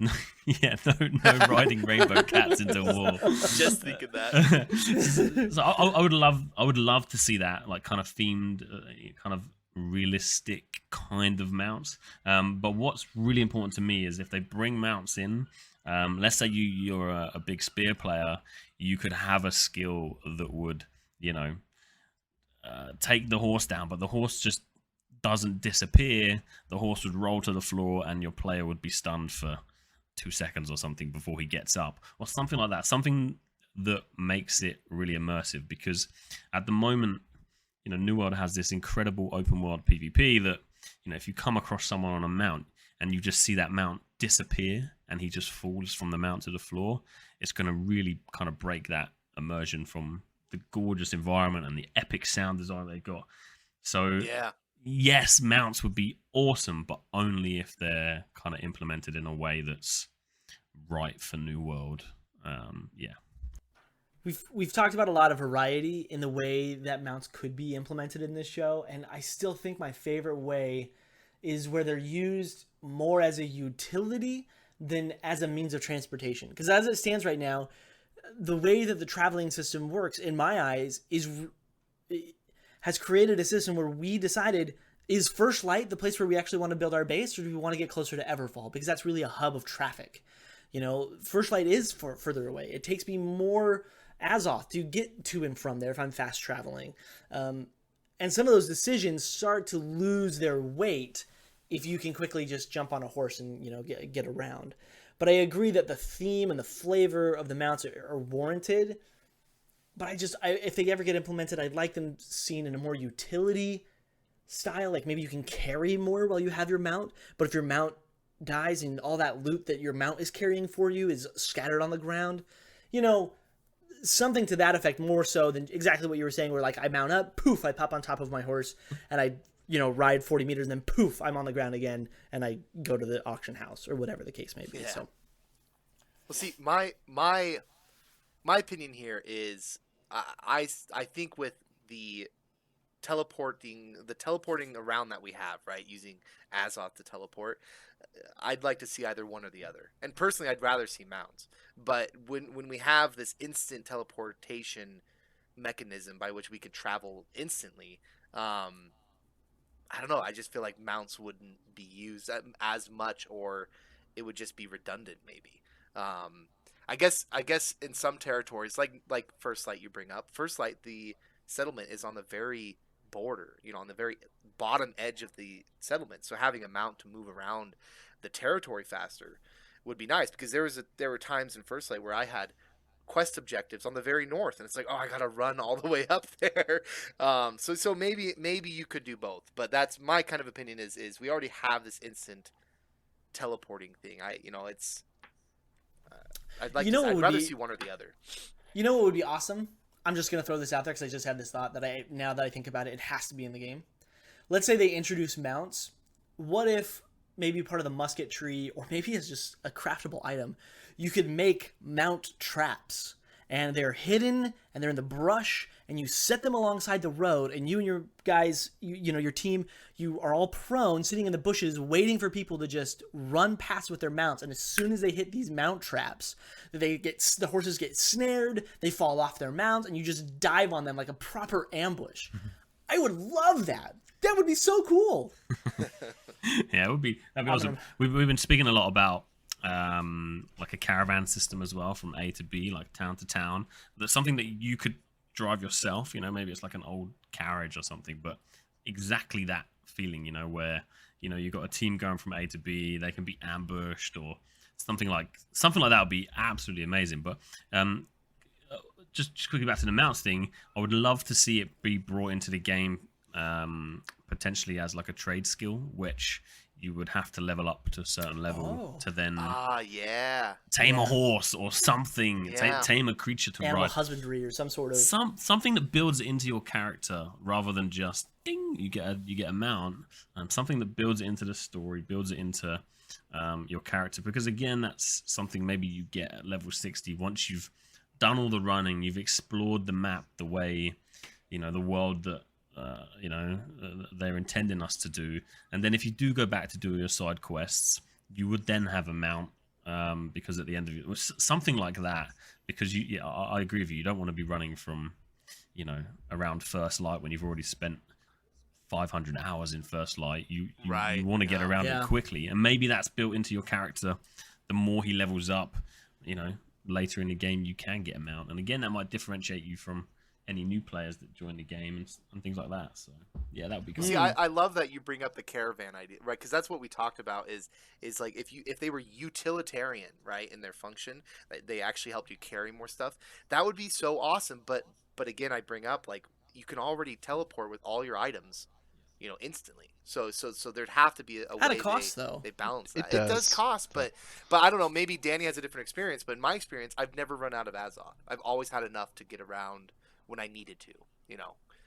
[SPEAKER 5] Yeah, no riding rainbow cats into war.
[SPEAKER 3] Just thinking that.
[SPEAKER 5] So I would love to see that, like kind of themed, kind of realistic kind of mounts. But what's really important to me is if they bring mounts in, let's say you're a big spear player, you could have a skill that would, you know, take the horse down, but the horse just doesn't disappear. The horse would roll to the floor and your player would be stunned for 2 seconds or something before he gets up, or something like that. Something that makes it really immersive, because at the moment, you know, New World has this incredible open world PvP that, you know, if you come across someone on a mount and you just see that mount disappear and he just falls from the mount to the floor, it's going to really kind of break that immersion from the gorgeous environment and the epic sound design they've got. So
[SPEAKER 3] Yeah.
[SPEAKER 5] yes, mounts would be awesome, but only if they're kind of implemented in a way that's right for New World. Yeah.
[SPEAKER 2] We've talked about a lot of variety in the way that mounts could be implemented in this show, and I still think my favorite way is where they're used more as a utility than as a means of transportation. Because as it stands right now, the way that the traveling system works, in my eyes, has created a system where we decided, is First Light the place where we actually want to build our base, or do we want to get closer to Everfall? Because that's really a hub of traffic. You know, First Light is further away. It takes me more Azoth to get to and from there if I'm fast traveling. And some of those decisions start to lose their weight if you can quickly just jump on a horse and, you know, get around. But I agree that the theme and the flavor of the mounts are warranted. but if they ever get implemented, I'd like them seen in a more utility style. Like maybe you can carry more while you have your mount, but if your mount dies and all that loot that your mount is carrying for you is scattered on the ground, you know, something to that effect, more so than exactly what you were saying, where like I mount up, poof, I pop on top of my horse and I, you know, ride 40 meters and then poof, I'm on the ground again and I go to the auction house or whatever the case may be.
[SPEAKER 3] Yeah.
[SPEAKER 2] So,
[SPEAKER 3] well, see, my opinion here is I think with the teleporting around that we have, right, using Azoth to teleport, I'd like to see either one or the other. And personally, I'd rather see mounts. But when we have this instant teleportation mechanism by which we could travel instantly, I don't know. I just feel like mounts wouldn't be used as much, or it would just be redundant, maybe. I guess in some territories, like First Light you bring up, First Light, the settlement is on the very border, you know, on the very bottom edge of the settlement. So having a mount to move around the territory faster would be nice, because there were times in First Light where I had quest objectives on the very north, and it's like, oh, I gotta run all the way up there. So maybe you could do both, but that's my kind of opinion. Is we already have this instant teleporting thing. It's I'd like I'd rather see one or the other.
[SPEAKER 2] You know what would be awesome? I'm just gonna throw this out there because I just had this thought that now that I think about it, it has to be in the game. Let's say they introduce mounts. What if maybe part of the musket tree, or maybe it's just a craftable item, you could make mount traps, and they're hidden and they're in the brush, and you set them alongside the road, and you and your guys, your team, you are all prone, sitting in the bushes, waiting for people to just run past with their mounts. And as soon as they hit these mount traps, the horses get snared, they fall off their mounts, and you just dive on them like a proper ambush. I would love that. That would be so cool.
[SPEAKER 5] Yeah, it would be. That'd be awesome. We've been speaking a lot about like a caravan system as well, from A to B, like town to town. That's something that you could drive yourself. Maybe it's like an old carriage or something, but exactly that feeling. Where you've got a team going from A to B, they can be ambushed or something like that would be absolutely amazing. But just quickly back to the mounts thing, I would love to see it be brought into the game. Potentially as like a trade skill, which you would have to level up to a certain level to then tame a horse or something, tame a creature to
[SPEAKER 2] animal
[SPEAKER 5] ride.
[SPEAKER 2] Husbandry or some sort of
[SPEAKER 5] something that builds into your character rather than just ding, you get a mount. Something that builds it into the story, builds it into your character, because again, that's something maybe you get at level 60 once you've done all the running, you've explored the map the way the world that they're intending us to do. And then if you do go back to do your side quests, you would then have a mount, because at the end of it, something like that. Because I agree with you. You don't want to be running from, around First Light when you've already spent 500 hours in First Light. You want to get around it quickly, and maybe that's built into your character. The more he levels up, later in the game, you can get a mount, and again, that might differentiate you from any new players that join the game and things like that. So yeah, that would be cool.
[SPEAKER 3] See, I love that you bring up the caravan idea, right? Because that's what we talked about is like if they were utilitarian, right, in their function, they actually helped you carry more stuff. That would be so awesome. But again, I bring up, like, you can already teleport with all your items, instantly. So there'd have to be a way
[SPEAKER 2] at a cost, though.
[SPEAKER 3] They balance that.
[SPEAKER 4] It
[SPEAKER 3] It does cost, but I don't know. Maybe Danneh has a different experience. But in my experience, I've never run out of Azoth. I've always had enough to get around when I needed to,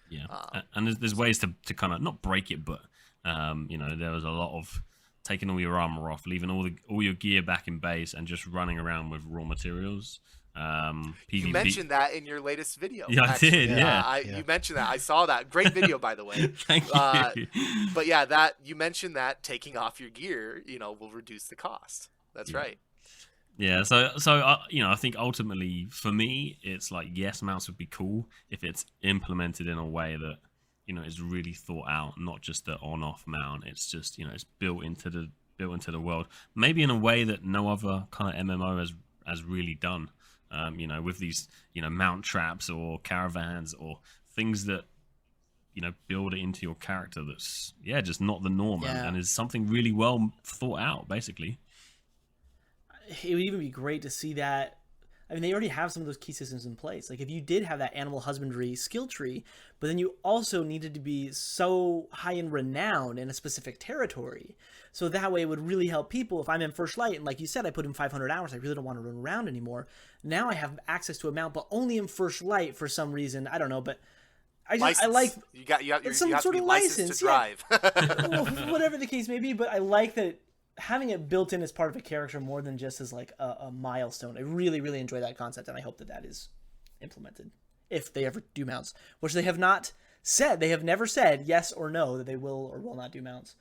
[SPEAKER 5] Yeah, and there's ways to kind of not break it, but there was a lot of taking all your armor off, leaving all your gear back in base, and just running around with raw materials. PvP.
[SPEAKER 3] You mentioned that in your latest video.
[SPEAKER 5] Yeah,
[SPEAKER 3] actually.
[SPEAKER 5] I did. Yeah,
[SPEAKER 3] you mentioned that. I saw that. Great video, by the way.
[SPEAKER 5] Thank you.
[SPEAKER 3] But yeah, that you mentioned that taking off your gear, will reduce the cost. That's right.
[SPEAKER 5] Yeah, so I think ultimately for me, it's like, yes, mounts would be cool if it's implemented in a way that is really thought out, not just the on-off mount. It's just it's built into the world, maybe in a way that no other kind of MMO has really done. With these mount traps or caravans or things that build it into your character. That's just not the norm, and is something really well thought out, basically.
[SPEAKER 2] It would even be great to see that. I mean, they already have some of those key systems in place. Like if you did have that animal husbandry skill tree, but then you also needed to be so high in renown in a specific territory. So that way it would really help people. If I'm in First Light, and like you said, I put in 500 hours, I really don't want to run around anymore. Now I have access to a mount, but only in First Light for some reason. I don't know, but I like
[SPEAKER 3] you have
[SPEAKER 2] some
[SPEAKER 3] to
[SPEAKER 2] sort
[SPEAKER 3] be
[SPEAKER 2] of
[SPEAKER 3] licensed
[SPEAKER 2] license,
[SPEAKER 3] to drive.
[SPEAKER 2] well, whatever the case may be, but I like that having it built in as part of a character more than just as like a milestone. I really, really enjoy that concept, and I hope that that is implemented if they ever do mounts, which they have not said. They have never said yes or no that they will or will not do mounts.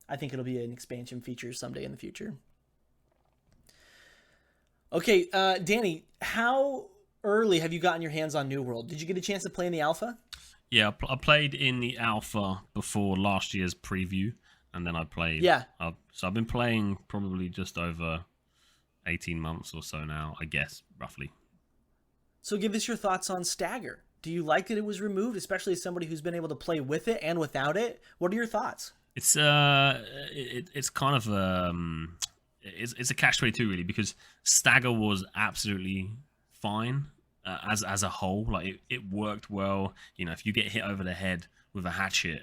[SPEAKER 2] I think it'll be an expansion feature someday in the future. Okay, Danny, how early have you gotten your hands on New World? Did you get a chance to play in the alpha?
[SPEAKER 5] Yeah, I played in the alpha before last year's preview, and then I played.
[SPEAKER 2] Yeah.
[SPEAKER 5] So I've been playing probably just over 18 months or so now, I guess, roughly.
[SPEAKER 2] So give us your thoughts on Stagger. Do you like that it was removed, especially as somebody who's been able to play with it and without it? What are your thoughts?
[SPEAKER 5] It's kind of it's a catch-22 really, because Stagger was absolutely fine as a whole. Like it worked well. You know, if you get hit over the head with a hatchet,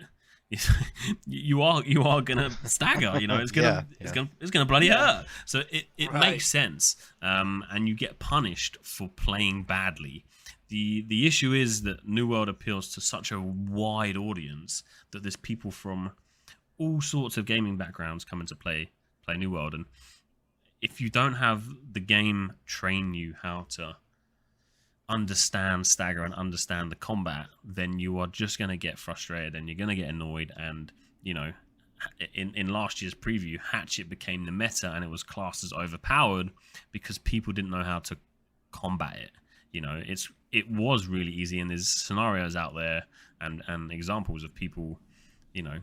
[SPEAKER 5] you are gonna stagger. You know, it's gonna bloody hurt. So it makes sense, and you get punished for playing badly. The issue is that New World appeals to such a wide audience that there's people from all sorts of gaming backgrounds come into play New World, and if you don't have the game train you how to understand Stagger and understand the combat, then you are just going to get frustrated and you're going to get annoyed. And you know, in last year's preview, Hatchet became the meta and it was classed as overpowered because people didn't know how to combat it. You know, it was really easy, and there's scenarios out there and examples of people, you know,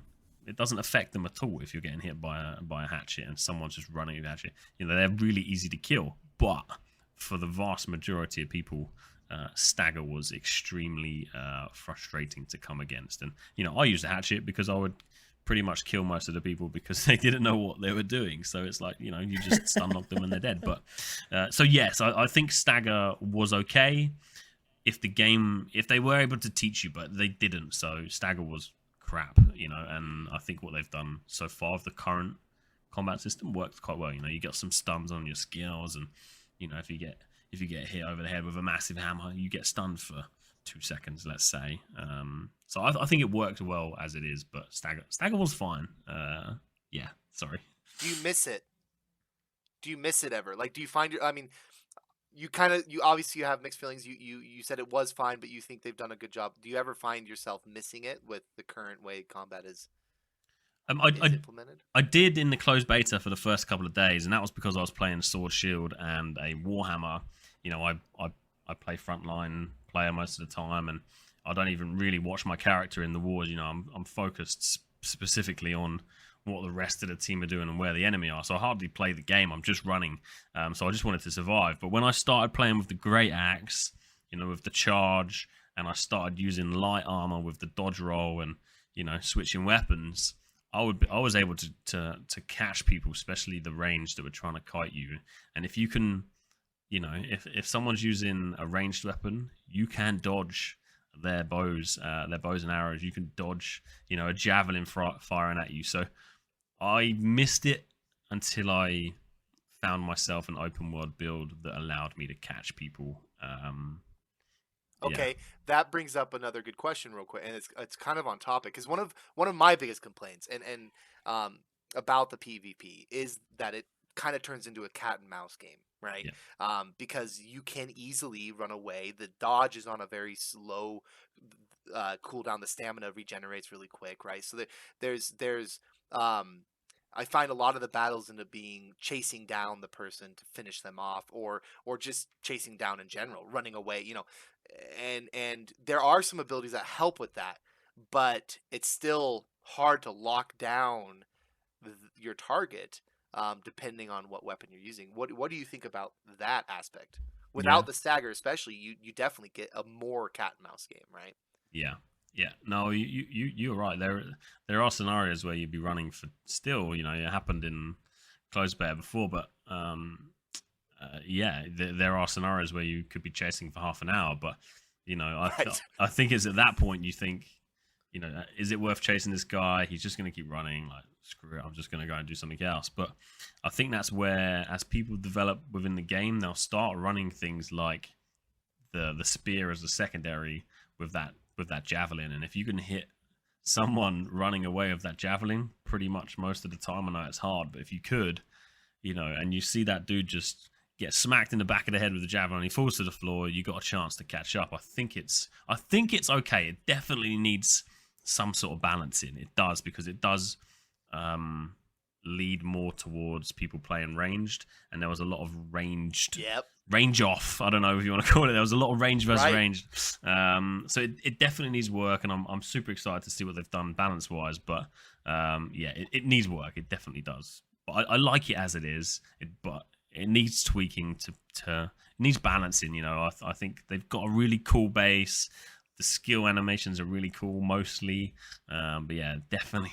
[SPEAKER 5] it doesn't affect them at all if you're getting hit by a hatchet and someone's just running with a hatchet. You know, they're really easy to kill. But for the vast majority of people, Stagger was extremely frustrating to come against. And, you know, I used a hatchet because I would pretty much kill most of the people because they didn't know what they were doing. So it's like, you know, you just stun knock them and they're dead. But so yes, I think Stagger was okay if they were able to teach you, but they didn't. So Stagger was crap, you know, and I think what they've done so far with the current combat system works quite well. You know, you got some stuns on your skills, and you know, if you get hit over the head with a massive hammer, you get stunned for 2 seconds, let's say. So I think it worked well as it is, but Stagger was fine. Yeah, sorry.
[SPEAKER 3] Do you miss it? Do you miss it ever? Like, do you find I mean, you obviously have mixed feelings. You said it was fine, but you think they've done a good job. Do you ever find yourself missing it with the current way combat is implemented?
[SPEAKER 5] I did in the closed beta for the first couple of days, and that was because I was playing Sword Shield and a Warhammer. You know, I play frontline player most of the time, and I don't even really watch my character in the wars. You know, I'm focused specifically on what the rest of the team are doing and where the enemy are. So I hardly play the game. I'm just running. So I just wanted to survive. But when I started playing with the Great Axe, you know, with the charge, and I started using light armor with the dodge roll and, you know, switching weapons, I was able to catch people, especially the range that were trying to kite you. And if you can, you know, if someone's using a ranged weapon, you can dodge their bows and arrows. You can dodge, you know, a javelin firing at you. So I missed it until I found myself an open world build that allowed me to catch people.
[SPEAKER 3] Okay, that brings up another good question real quick, and it's kind of on topic, because one of my biggest complaints and about the PvP is that it kind of turns into a cat and mouse game, right? Yeah. Because you can easily run away. The dodge is on a very slow cooldown. The stamina regenerates really quick, right? So there's I find a lot of the battles end up being chasing down the person to finish them off, or just chasing down in general, running away, you know. And there are some abilities that help with that, but it's still hard to lock down your target depending on what weapon you're using. What do you think about that aspect? Without the stagger, especially, you definitely get a more cat and mouse game, right?
[SPEAKER 5] Yeah. Yeah, no, you're right. There are scenarios where you'd be running for still. You know, it happened in closed beta before, but there are scenarios where you could be chasing for half an hour, but
[SPEAKER 3] Right.
[SPEAKER 5] I think it's at that point you think, is it worth chasing this guy? He's just going to keep running. Like, screw it, I'm just going to go and do something else. But I think that's where, as people develop within the game, they'll start running things like the spear as a secondary with that javelin. And if you can hit someone running away with that javelin, pretty much most of the time, I know it's hard, but if you could, and you see that dude just get smacked in the back of the head with the javelin, he falls to the floor, you got a chance to catch up. I think it's okay. It definitely needs some sort of balance in. It does, because it does lead more towards people playing ranged, and there was a lot of ranged range off. I don't know if you want to call it. There was a lot of range versus ranged. So it definitely needs work, and I'm super excited to see what they've done balance wise. But it needs work. It definitely does. But I like it as it is. But it needs tweaking it needs balancing. I think they've got a really cool base. The skill animations are really cool, mostly. But yeah, definitely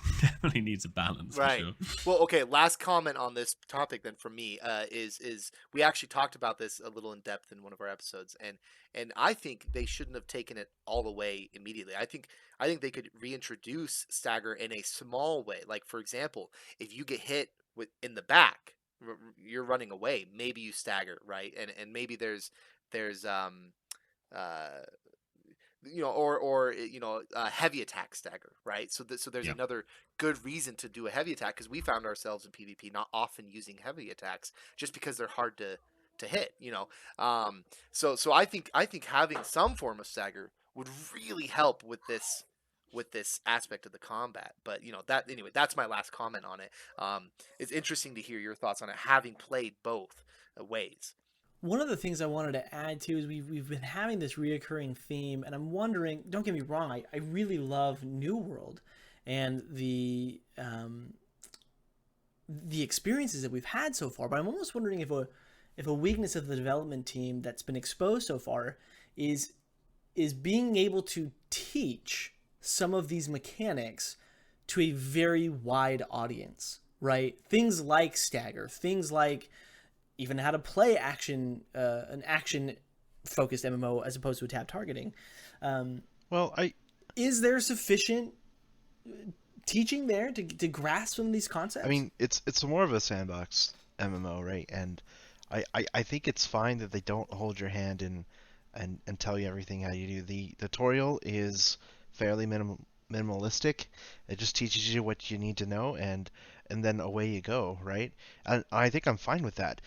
[SPEAKER 5] needs a balance.
[SPEAKER 3] Right.
[SPEAKER 5] For sure.
[SPEAKER 3] Well, okay. Last comment on this topic then from me is we actually talked about this a little in depth in one of our episodes, and I think they shouldn't have taken it all away immediately. I think they could reintroduce stagger in a small way. Like, for example, if you get hit in the back, you're running away, maybe you stagger, right? And maybe there's heavy attack stagger, right? So there's another good reason to do a heavy attack, because we found ourselves in PvP not often using heavy attacks just because they're hard to hit, So I think having some form of stagger would really help with this aspect of the combat. But that's my last comment on it. It's interesting to hear your thoughts on it, having played both ways.
[SPEAKER 2] One of the things I wanted to add too is we've been having this reoccurring theme, and I'm wondering, don't get me wrong, I really love New World and the experiences that we've had so far, but I'm almost wondering if a weakness of the development team that's been exposed so far is being able to teach some of these mechanics to a very wide audience, right? Things like stagger, things like even how to play an action-focused MMO as opposed to a tab targeting. Is there sufficient teaching there to grasp some of these concepts?
[SPEAKER 4] I mean, it's more of a sandbox MMO, right? And I think it's fine that they don't hold your hand and tell you everything how you do. The tutorial is fairly minimalistic. It just teaches you what you need to know, and then away you go, right? And I think I'm fine with that.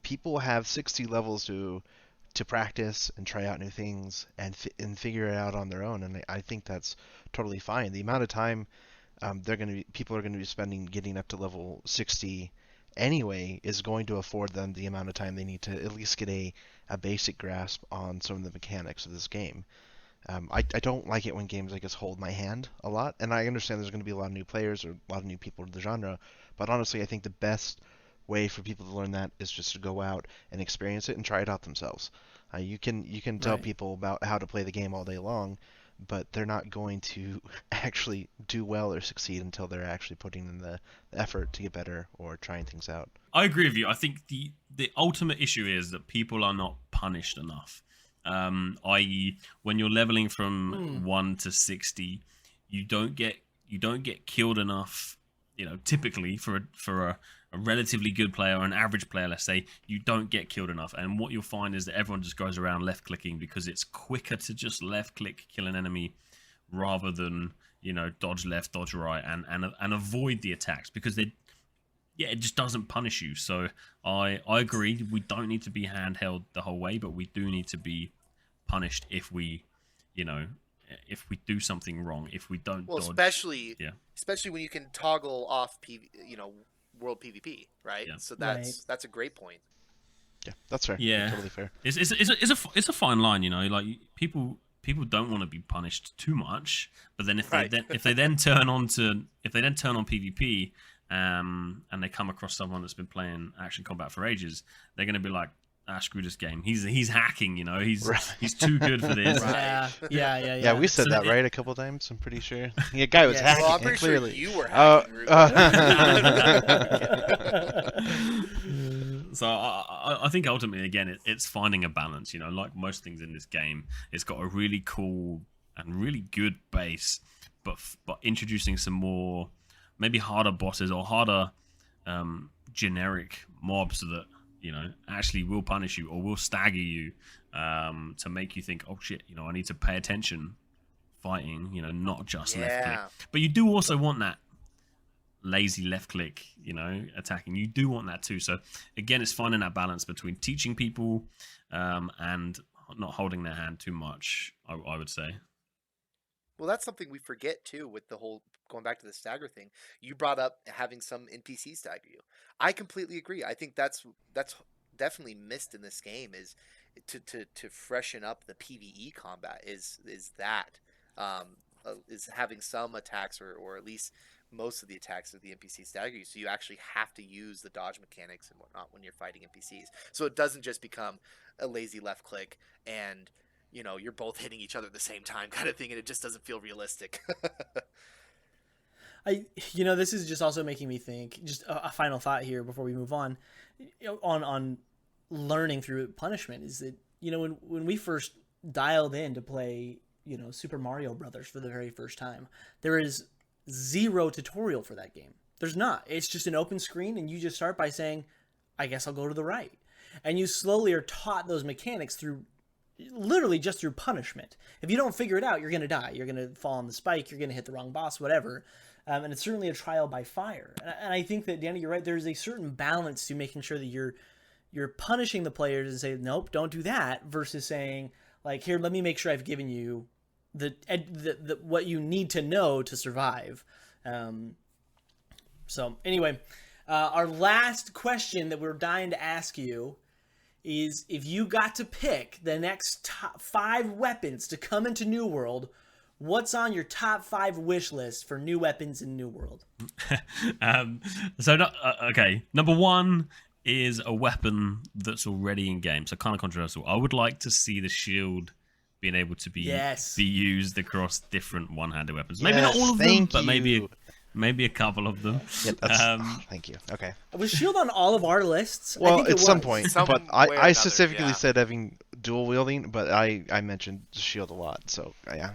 [SPEAKER 4] People have 60 levels to practice and try out new things and figure it out on their own, and I think that's totally fine. The amount of time people are going to be spending getting up to level 60 anyway is going to afford them the amount of time they need to at least get a basic grasp on some of the mechanics of this game. I don't like it when games, I guess, hold my hand a lot, and I understand there's going to be a lot of new players or a lot of new people to the genre, but honestly, I think the best way for people to learn that is just to go out and experience it and try it out themselves. You can tell people about how to play the game all day long, but they're not going to actually do well or succeed until they're actually putting in the effort to get better or trying things out.
[SPEAKER 5] I agree with you. I think the ultimate issue is that people are not punished enough. I.e., when you're leveling from 1 to 60, you don't get killed enough. Typically for a relatively good player or an average player, let's say, you don't get killed enough. And what you'll find is that everyone just goes around left clicking because it's quicker to just left click, kill an enemy, rather than dodge left, dodge right, and avoid the attacks, because it just doesn't punish you. So I agree. We don't need to be handheld the whole way, but we do need to be punished if we do something wrong. If we don't dodge.
[SPEAKER 3] Especially when you can toggle off world PvP, right?
[SPEAKER 5] Yeah.
[SPEAKER 3] So that's a great point.
[SPEAKER 4] Yeah, that's fair.
[SPEAKER 5] Yeah,
[SPEAKER 4] totally fair.
[SPEAKER 5] It's a fine line, like people don't want to be punished too much, but then if they then turn on PvP, and they come across someone that's been playing action combat for ages, they're going to be like, screw this game. He's hacking, he's too good for this.
[SPEAKER 2] Right.
[SPEAKER 4] Yeah, we said that right a couple times, I'm pretty sure. Yeah, guy was hacking.
[SPEAKER 3] Well, I'm pretty
[SPEAKER 4] clearly.
[SPEAKER 3] sure you were hacking.
[SPEAKER 5] So I think ultimately, again, it's finding a balance. Like most things in this game, it's got a really cool and really good base, but introducing some more maybe harder bosses or harder generic mobs that actually will punish you or will stagger you to make you think, oh shit, I need to pay attention fighting. Not just left click, but you do also want that lazy left click, attacking. You do want that too. So again, it's finding that balance between teaching people and not holding their hand too much, I would say.
[SPEAKER 3] Well, that's something we forget too with the whole going back to the stagger thing. You brought up having some NPCs stagger you. I completely agree. I think that's definitely missed in this game is to freshen up the PvE combat is having some attacks or at least most of the attacks of the NPC stagger you, so you actually have to use the dodge mechanics and whatnot when you're fighting NPCs. So it doesn't just become a lazy left click and you're both hitting each other at the same time kind of thing, and it just doesn't feel realistic.
[SPEAKER 2] This is just also making me think. Just a final thought here before we move on. On learning through punishment is that when we first dialed in to play Super Mario Brothers for the very first time, there is zero tutorial for that game. There's not. It's just an open screen, and you just start by saying, I guess I'll go to the right. And you slowly are taught those mechanics through literally just through punishment. If you don't figure it out, you're going to die. You're going to fall on the spike. You're going to hit the wrong boss, whatever. And it's certainly a trial by fire. And I think that, Danneh, you're right. There's a certain balance to making sure that you're punishing the players and say, nope, don't do that, versus saying, like, here, let me make sure I've given you the what you need to know to survive. So anyway, our last question that we're dying to ask you is, if you got to pick the next top 5 weapons to come into New World, what's on your top 5 wish list for new weapons in New World?
[SPEAKER 5] Okay, number 1 is a weapon that's already in game, so kind of controversial. I would like to see the shield being able to be used across different one-handed weapons. Maybe not all of them, but maybe a couple of them.
[SPEAKER 4] Yeah, thank you. Okay.
[SPEAKER 2] Was shield on all of our lists?
[SPEAKER 4] Well,
[SPEAKER 2] I think
[SPEAKER 4] at some point, but I specifically said having dual wielding, but I mentioned shield a lot, so yeah.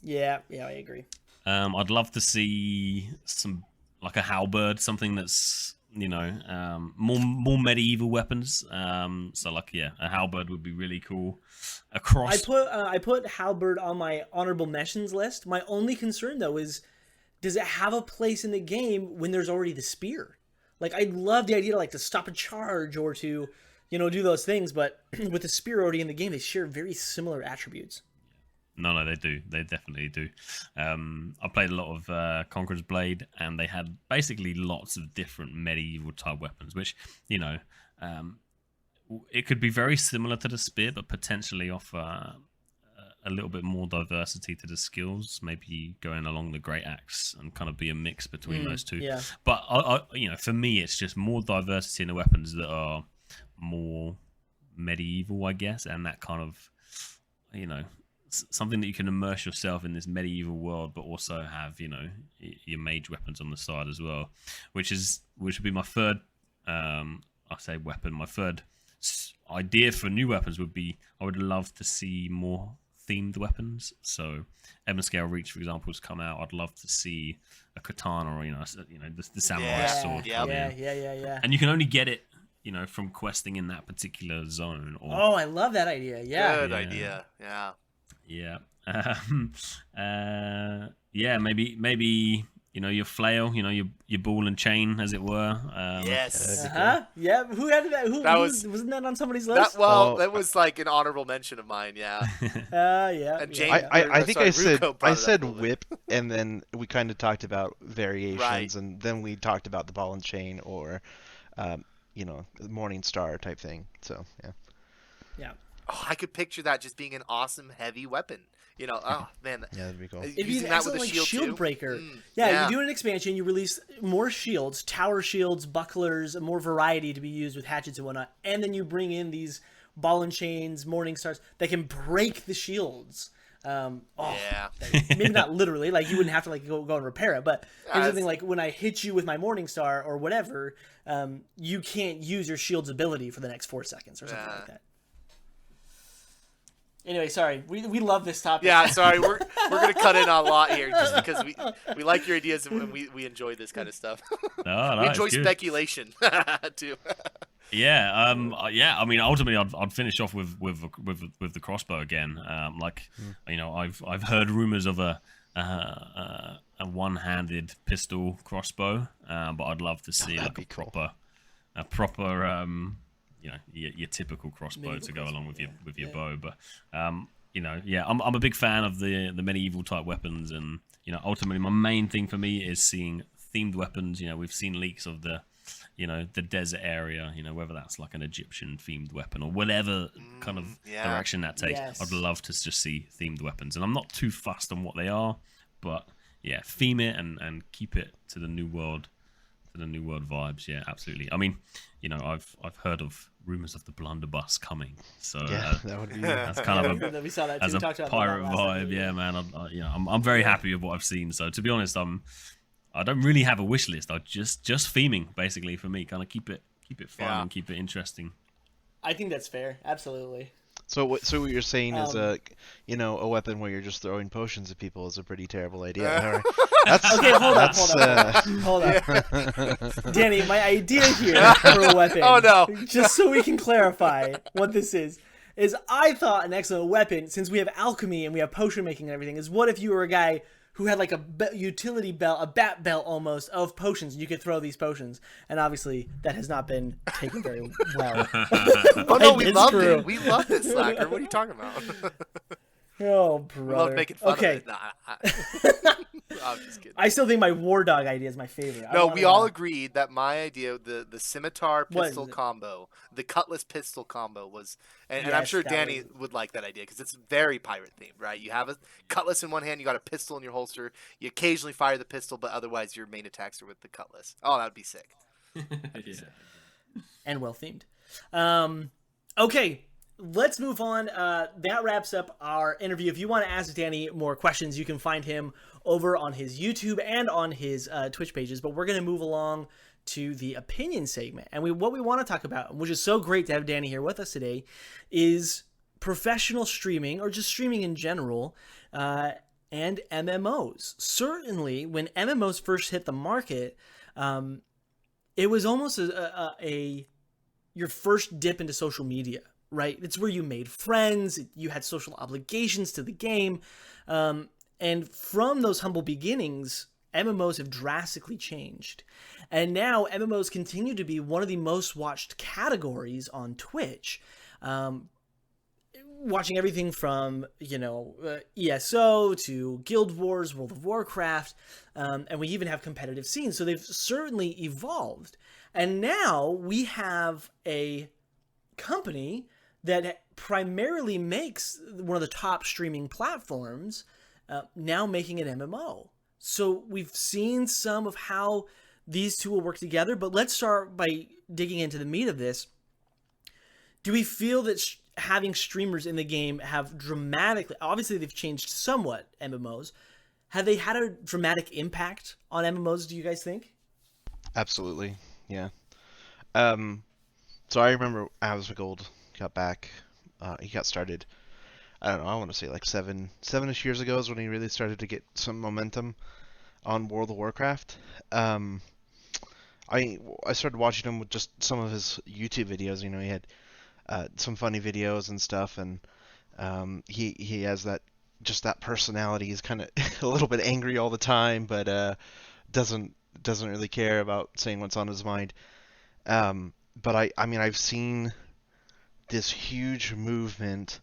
[SPEAKER 2] Yeah, I agree.
[SPEAKER 5] I'd love to see some, like a halberd, something that's more medieval weapons. So like a halberd would be really cool.
[SPEAKER 2] I put halberd on my honorable mentions list. My only concern though is, does it have a place in the game when there's already the spear? Like, I love the idea to stop a charge or to do those things, but with the spear already in the game, they share very similar attributes.
[SPEAKER 5] No, they do. They definitely do. I played a lot of Conqueror's Blade, and they had basically lots of different medieval type weapons, which, it could be very similar to the spear, but potentially offer a little bit more diversity to the skills. Maybe going along the great axe and kind of be a mix between those two. Yeah. But for me, it's just more diversity in the weapons that are more medieval, I guess, and that kind of, something that you can immerse yourself in this medieval world, but also have your mage weapons on the side as well, which would be my third weapon. My third idea for new weapons would be, I would love to see more themed weapons. So Ebon Scale Reach, for example, has come out. I'd love to see a katana or the samurai sword.
[SPEAKER 2] Yeah.
[SPEAKER 5] And you can only get it from questing in that particular zone.
[SPEAKER 2] I love that idea. Yeah,
[SPEAKER 3] good idea. Yeah.
[SPEAKER 5] Maybe your flail, your ball and chain, as it were.
[SPEAKER 3] Yes.
[SPEAKER 2] Yeah. Who had that? Wasn't that on somebody's list?
[SPEAKER 3] That was like an honorable mention of mine. Yeah.
[SPEAKER 2] Yeah.
[SPEAKER 3] And James,
[SPEAKER 4] I think I said whip, and then we kind of talked about variations, and then we talked about the ball and chain, or Morning Star type thing. So
[SPEAKER 2] yeah.
[SPEAKER 3] Oh, I could picture that just being an awesome heavy weapon. Oh man.
[SPEAKER 4] Yeah, that'd be cool.
[SPEAKER 2] It'd be an excellent shield breaker. You do an expansion, you release more shields, tower shields, bucklers, more variety to be used with hatchets and whatnot, and then you bring in these ball and chains, morning stars that can break the shields.
[SPEAKER 3] Yeah.
[SPEAKER 2] Maybe not literally, like you wouldn't have to like go and repair it, but here's the
[SPEAKER 3] it's-
[SPEAKER 2] thing: like when I hit you with my Morning Star or whatever, you can't use your shield's ability for the next 4 seconds or something like that. Anyway, sorry, we love this topic.
[SPEAKER 3] Yeah, sorry, we're gonna cut in a lot here just because we like your ideas and we enjoy this kind of stuff.
[SPEAKER 5] No,
[SPEAKER 3] We
[SPEAKER 5] it's
[SPEAKER 3] enjoy
[SPEAKER 5] good.
[SPEAKER 3] speculation too.
[SPEAKER 5] Yeah, yeah. I mean, ultimately, I'd finish off with the crossbow again. You know, I've heard rumors of a one-handed pistol crossbow, but I'd love to see like a proper you know, your typical crossbow to go along with your bow. But you know, yeah, I'm a big fan of the medieval type weapons, and you know, ultimately, my main thing for me is seeing themed weapons. You know, we've seen leaks of the desert area, you know, whether that's like an Egyptian themed weapon or whatever kind of direction that takes.
[SPEAKER 2] Yes.
[SPEAKER 5] I'd love to just see themed weapons, and I'm not too fussed on what they are, but yeah, theme it and keep it to the new world vibes. Yeah, absolutely. I mean, you know, I've heard of rumors of the blunderbuss coming, so
[SPEAKER 4] Yeah, that would be.
[SPEAKER 5] that's kind of
[SPEAKER 2] we saw that too.
[SPEAKER 5] as
[SPEAKER 2] We
[SPEAKER 5] a
[SPEAKER 2] talked about
[SPEAKER 5] pirate
[SPEAKER 2] that last
[SPEAKER 5] vibe.
[SPEAKER 2] episode.
[SPEAKER 5] Yeah, man. I'm very happy with what I've seen. So to be honest, I don't really have a wish list. I just theming basically for me, kind of keep it fun and keep it interesting.
[SPEAKER 2] I think that's fair. Absolutely.
[SPEAKER 4] So what you're saying is a weapon where you're just throwing potions at people is a pretty terrible idea. All right. That's,
[SPEAKER 2] Okay, hold up. Hold up. Danny, my idea here for a weapon.
[SPEAKER 3] Oh, no.
[SPEAKER 2] Just so we can clarify what this is I thought an excellent weapon, since we have alchemy and we have potion making and everything, is what if you were a guy who had like a utility belt, a bat belt almost, of potions, and you could throw these potions. And obviously, that has not been taken very well.
[SPEAKER 3] Oh no, we
[SPEAKER 2] It's
[SPEAKER 3] loved
[SPEAKER 2] true.
[SPEAKER 3] it. We loved it, Slacker. What are you talking about?
[SPEAKER 2] Oh,
[SPEAKER 3] We
[SPEAKER 2] brother.
[SPEAKER 3] love making fun
[SPEAKER 2] Okay.
[SPEAKER 3] of it. Nah, I'm just kidding.
[SPEAKER 2] I still think my war dog idea is my favorite.
[SPEAKER 3] No, we all agreed that my idea, the scimitar
[SPEAKER 2] What is
[SPEAKER 3] pistol
[SPEAKER 2] it?
[SPEAKER 3] combo, the cutlass pistol combo was, and I'm
[SPEAKER 2] Yes,
[SPEAKER 3] sure
[SPEAKER 2] that
[SPEAKER 3] Danny
[SPEAKER 2] was-
[SPEAKER 3] would like that idea because it's very pirate themed, right? You have a cutlass in one hand, you got a pistol in your holster. You occasionally fire the pistol, but otherwise your main attacks are with the cutlass. Oh, that would be sick.
[SPEAKER 2] And well themed. Okay, let's move on. That wraps up our interview. If you want to ask Danny more questions, you can find him over on his YouTube and on his Twitch pages. But we're going to move along to the opinion segment. And what we want to talk about, which is so great to have Danny here with us today, is professional streaming, or just streaming in general, and MMOs. Certainly, when MMOs first hit the market, it was almost your first dip into social media, right? It's where you made friends, you had social obligations to the game, and from those humble beginnings, MMOs have drastically changed. And now MMOs continue to be one of the most watched categories on Twitch. Watching everything from, ESO to Guild Wars, World of Warcraft, and we even have competitive scenes. So they've certainly evolved. And now we have a company that primarily makes one of the top streaming platforms now making an MMO. So we've seen some of how these two will work together, but let's start by digging into the meat of this. Do we feel that having streamers in the game have dramatically, obviously they've changed somewhat MMOs, have they had a dramatic impact on MMOs, do you guys think?
[SPEAKER 4] Absolutely, yeah. So I remember As Gold got back. He got started. I don't know. I want to say like seven-ish years ago is when he really started to get some momentum on World of Warcraft. I started watching him with just some of his YouTube videos. You know, he had some funny videos and stuff, and he has that personality. He's kind of a little bit angry all the time, but doesn't really care about saying what's on his mind. But I mean, I've seen this huge movement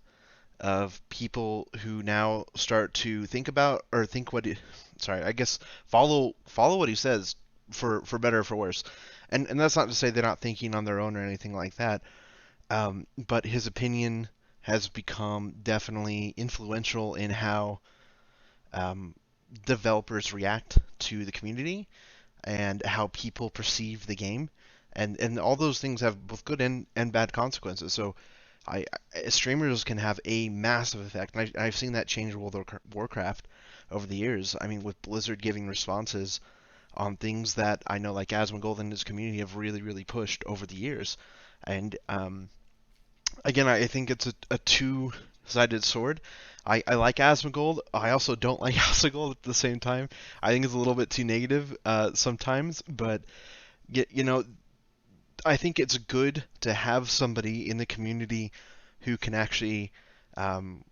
[SPEAKER 4] of people who now start to think about, or think follow what he says, for better or for worse. And that's not to say they're not thinking on their own or anything like that. But his opinion has become definitely influential in how developers react to the community and how people perceive the game. And all those things have both good and bad consequences. So streamers can have a massive effect. And I've seen that change World of Warcraft over the years. I mean, with Blizzard giving responses on things that I know like Asmongold and his community have really, really pushed over the years. And again, I think it's a two-sided sword. I like Asmongold. I also don't like Asmongold at the same time. I think it's a little bit too negative sometimes, but you know, I think it's good to have somebody in the community who can actually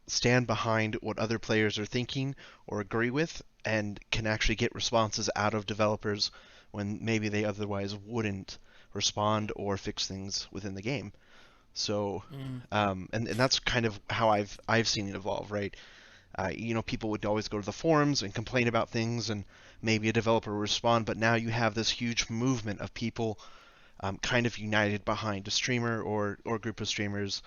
[SPEAKER 4] stand behind what other players are thinking or agree with, and can actually get responses out of developers when maybe they otherwise wouldn't respond or fix things within the game. So, and that's kind of how I've seen it evolve, right? You know, people would always go to the forums and complain about things, and maybe a developer would respond, but now you have this huge movement of people kind of united behind a streamer or group of streamers,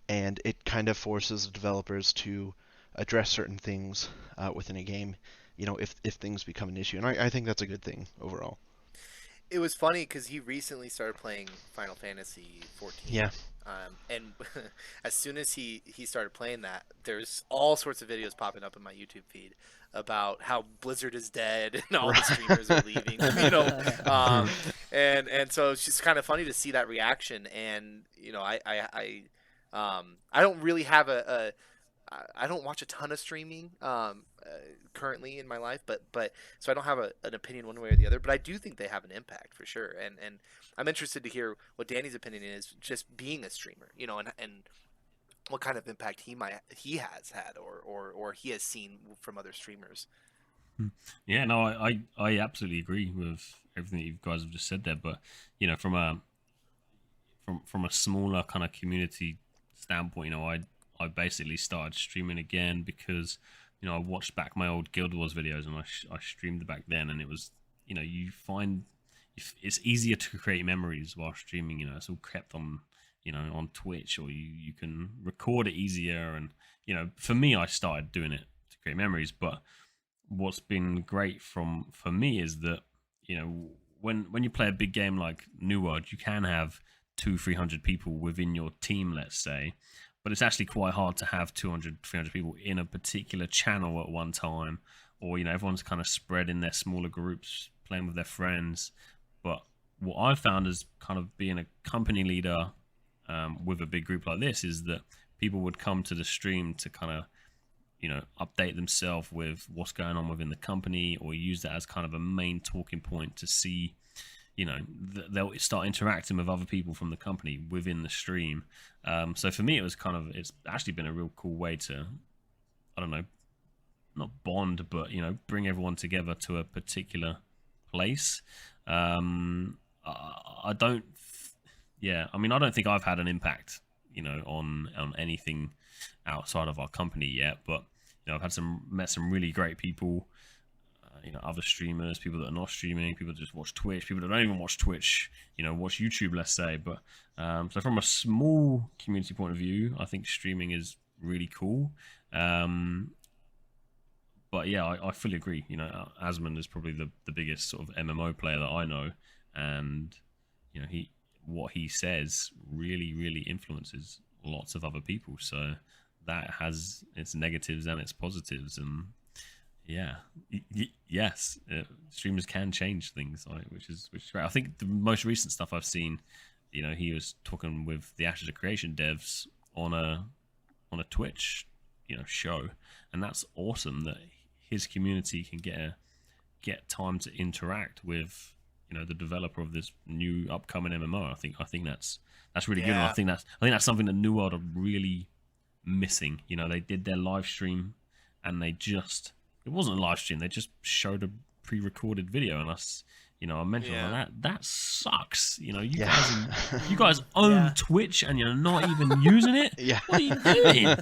[SPEAKER 4] and it kind of forces the developers to address certain things within a game, you know, if things become an issue. And I think that's a good thing overall.
[SPEAKER 3] It was funny because he recently started playing Final Fantasy 14.
[SPEAKER 4] Yeah.
[SPEAKER 3] And as soon as he started playing that, there's all sorts of videos popping up in my YouTube feed about how Blizzard is dead and all the streamers are leaving, you know. And so it's just kind of funny to see that reaction. And you know, I don't really have I don't watch a ton of streaming currently in my life, but so I don't have an opinion one way or the other. But I do think they have an impact for sure, and I'm interested to hear what Danny's opinion is, just being a streamer, you know, and what kind of impact he has had or he has seen from other streamers.
[SPEAKER 5] Yeah, no, I absolutely agree with everything that you guys have just said there. But you know, from a smaller kind of community standpoint, you know, I basically started streaming again because, you know, I watched back my old Guild Wars videos, and I streamed back then, and it was, you know, you find it's easier to create memories while streaming. You know, it's all kept on, you know, on Twitch, or you can record it easier. And you know, for me, I started doing it to create memories. But what's been great for me is that, you know, when you play a big game like New World, you can have 200-300 people within your team, let's say. But it's actually quite hard to have 200-300 people in a particular channel at one time, or, you know, everyone's kind of spread in their smaller groups playing with their friends. But what I've found is kind of being a company leader with a big group like this is that people would come to the stream to kind of, you know, update themselves with what's going on within the company, or use that as kind of a main talking point to see, you know, they'll start interacting with other people from the company within the stream. So for me, it's actually been a real cool way to, I don't know, not bond, but, you know, bring everyone together to a particular place. I don't think I've had an impact, you know, on anything outside of our company yet, but, you know, I've met some really great people. You know, other streamers, people that are not streaming, people that just watch Twitch, people that don't even watch Twitch, you know, watch YouTube, let's say. But so from a small community point of view, I think streaming is really cool. But yeah, I fully agree. You know, Asmund is probably the biggest sort of MMO player that I know, and you know, what he says really, really influences lots of other people. So that has its negatives and its positives, and yeah, yes, streamers can change things, right? Which is great. I think the most recent stuff I've seen, you know, he was talking with the Ashes of Creation devs on a Twitch, you know, show, and that's awesome that his community can get time to interact with, you know, the developer of this new upcoming MMO. I think that's really good. And I think that's something that New World are really missing. You know, they did their live stream, and it wasn't a live stream. They just showed a pre-recorded video, and us, you know, I mentioned that sucks. You know, you guys own Twitch, and you're not even using it.
[SPEAKER 4] Yeah.
[SPEAKER 5] What are you doing?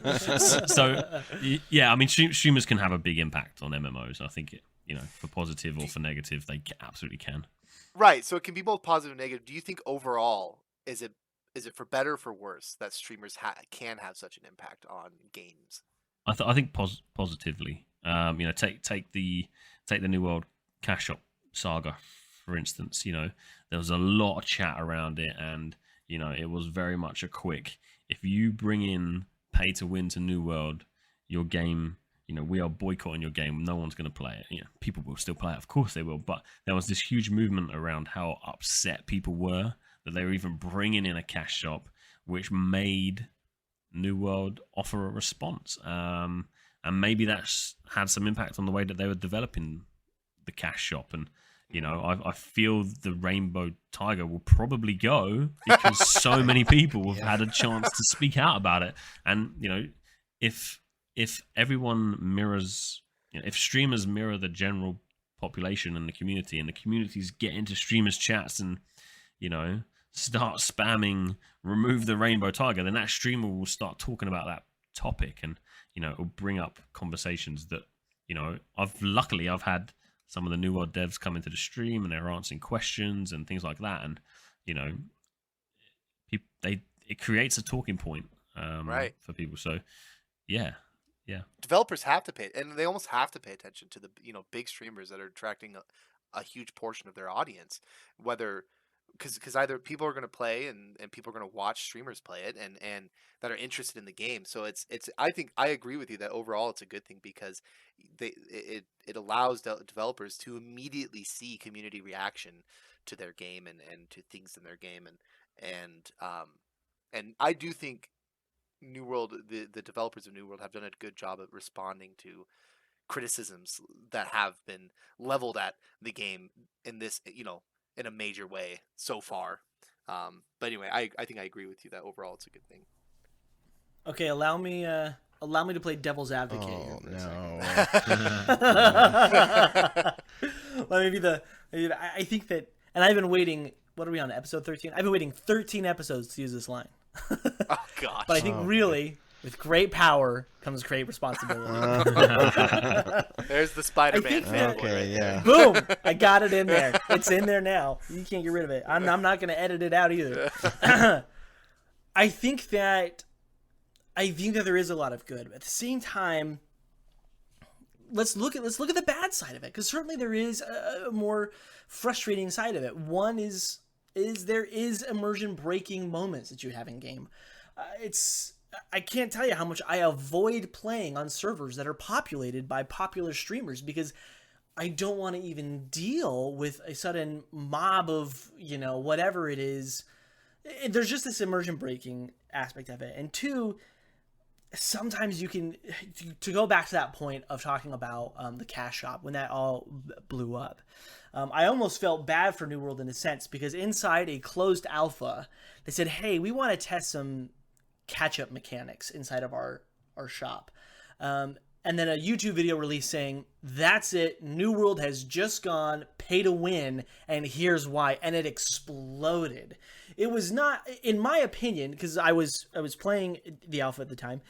[SPEAKER 5] So yeah, I mean, streamers can have a big impact on MMOs. I think you know, for positive or for negative, they absolutely can.
[SPEAKER 3] Right. So it can be both positive and negative. Do you think overall is it for better or for worse that streamers can have such an impact on games?
[SPEAKER 5] I think positively. You know, take the New World Cash Shop saga, for instance. You know, there was a lot of chat around it, and you know, it was very much a quick if you bring in pay to win to New World, your game, we are boycotting your game. No one's going to play it. People will still play it. Of course they will. But there was this huge movement around how upset people were that they were even bringing in a cash shop, which made New World offer a response. And maybe that's had some impact on the way that they were developing the cash shop. And, I feel the Rainbow Tiger will probably go because so many people have had a chance to speak out about it. And, if everyone mirrors, if streamers mirror the general population and the communities get into streamers' chats and, start spamming remove the Rainbow Tiger, then that streamer will start talking about that topic, and, it'll bring up conversations that, I've had some of the New World devs come into the stream and they're answering questions and things like that. And, it creates a talking point
[SPEAKER 3] right.
[SPEAKER 5] for people. So, yeah.
[SPEAKER 3] Developers have to pay, and they almost have to pay attention to the big streamers that are attracting a huge portion of their audience. Whether because either people are going to play and people are going to watch streamers play it and that are interested in the game. So it's I think I agree with you that overall it's a good thing because it allows developers to immediately see community reaction to their game and to things in their game and I do think New World, the developers of New World have done a good job of responding to criticisms that have been leveled at the game in this, in a major way so far. But anyway, I think I agree with you that overall it's a good thing.
[SPEAKER 2] Okay, allow me to play devil's advocate here for a second. Let me be I think that, and I've been waiting, what are we on, episode 13? I've been waiting 13 episodes to use this line.
[SPEAKER 3] Oh gosh.
[SPEAKER 2] But I think really, with great power comes great responsibility.
[SPEAKER 3] There's the Spider-Man.
[SPEAKER 4] Okay, yeah.
[SPEAKER 2] Boom! I got it in there. It's in there now. You can't get rid of it. I'm not going to edit it out either. I think that there is a lot of good. But at the same time, let's look at the bad side of it, because certainly there is a more frustrating side of it. One is there is immersion breaking moments that you have in game. I can't tell you how much I avoid playing on servers that are populated by popular streamers because I don't want to even deal with a sudden mob of, whatever it is. There's just this immersion breaking aspect of it. And two, sometimes you can, to go back to that point of talking about the cash shop when that all blew up. I almost felt bad for New World in a sense because inside a closed alpha, they said, hey, we want to test some catch-up mechanics inside of our shop. And then a YouTube video release saying, that's it, New World has just gone pay to win, and here's why. And it exploded. It was not, in my opinion, because I was playing the alpha at the time,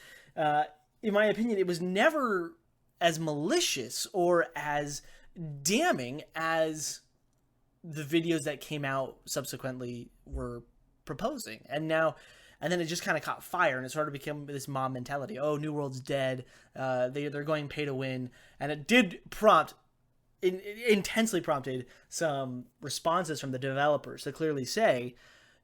[SPEAKER 2] in my opinion, it was never as malicious or as damning as the videos that came out subsequently were proposing. And then it just kind of caught fire and it started to become this mob mentality. Oh, New World's dead. They're going pay to win. And it did intensely prompted some responses from the developers to clearly say,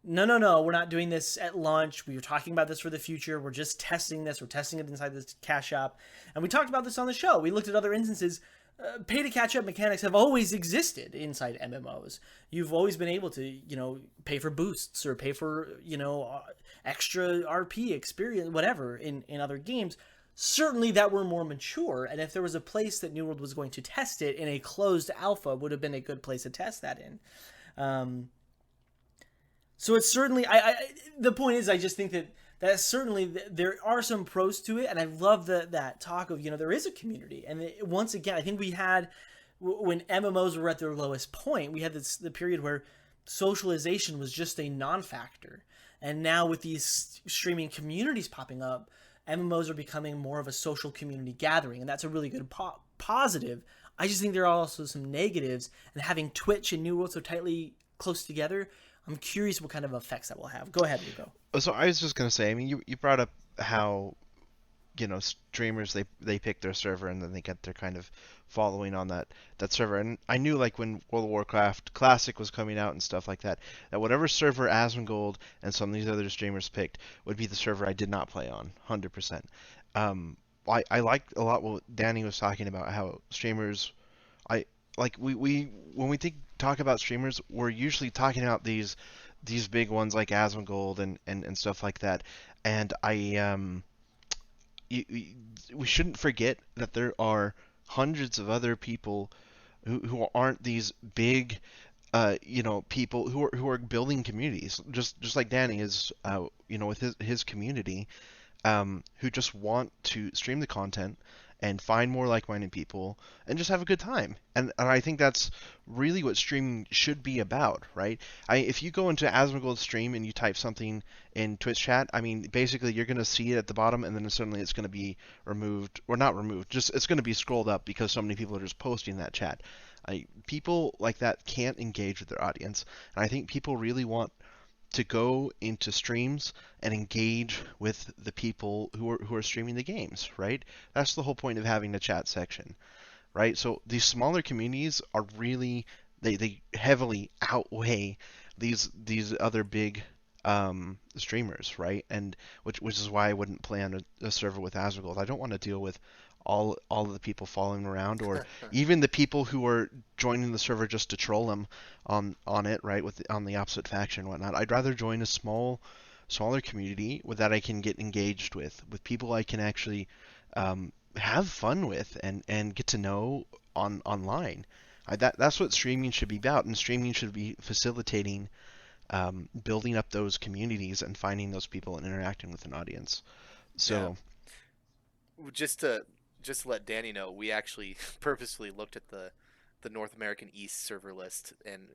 [SPEAKER 2] no, we're not doing this at launch. We were talking about this for the future. We're just testing this. We're testing it inside this cash shop. And we talked about this on the show. We looked at other instances. Pay to catch up mechanics have always existed inside MMOs. You've always been able to, pay for boosts or pay for, extra RP experience, whatever, in other games. Certainly that were more mature. And if there was a place that New World was going to test it in a closed alpha, would have been a good place to test that in. So it's certainly, the point is, I just think that certainly there are some pros to it, and I love that talk of, there is a community. And once again, I think we had, when MMOs were at their lowest point, we had the period where socialization was just a non-factor. And now with these streaming communities popping up, MMOs are becoming more of a social community gathering, and that's a really good positive. I just think there are also some negatives, and having Twitch and New World so tightly close together, I'm curious what kind of effects that will have. Go ahead, Rico.
[SPEAKER 4] So I was just going to say, I mean, you brought up how streamers they pick their server and then they get their kind of following on that server. And I knew like when World of Warcraft Classic was coming out and stuff like that, that whatever server Asmongold and some of these other streamers picked would be the server I did not play on, 100%. I liked a lot what Danny was talking about, how streamers, we when we talk about streamers, we're usually talking about these big ones like Asmongold and stuff like that. And we shouldn't forget that there are hundreds of other people who aren't these big people who are building communities, just like Danny is, with his community, who just want to stream the content and find more like-minded people and just have a good time. And I think that's really what streaming should be about, right? If you go into Asmongold's stream and you type something in Twitch chat, I mean, basically you're going to see it at the bottom and then suddenly it's going to be removed, or not removed, just it's going to be scrolled up because so many people are just posting that chat. People like that can't engage with their audience. And I think people really want to go into streams and engage with the people who are streaming the games, right? That's the whole point of having a chat section, right? So these smaller communities are really, they heavily outweigh these other big streamers, right? And which is why I wouldn't play on a server with Asmongold. I don't want to deal with all of the people following around, or even the people who are joining the server just to troll them on it, right? On the opposite faction and whatnot. I'd rather join a smaller community that I can get engaged with people I can actually have fun with and get to know online. That's what streaming should be about, and streaming should be facilitating building up those communities and finding those people and interacting with an audience. So,
[SPEAKER 3] just to let Danny know, we actually purposefully looked at the North American East server list and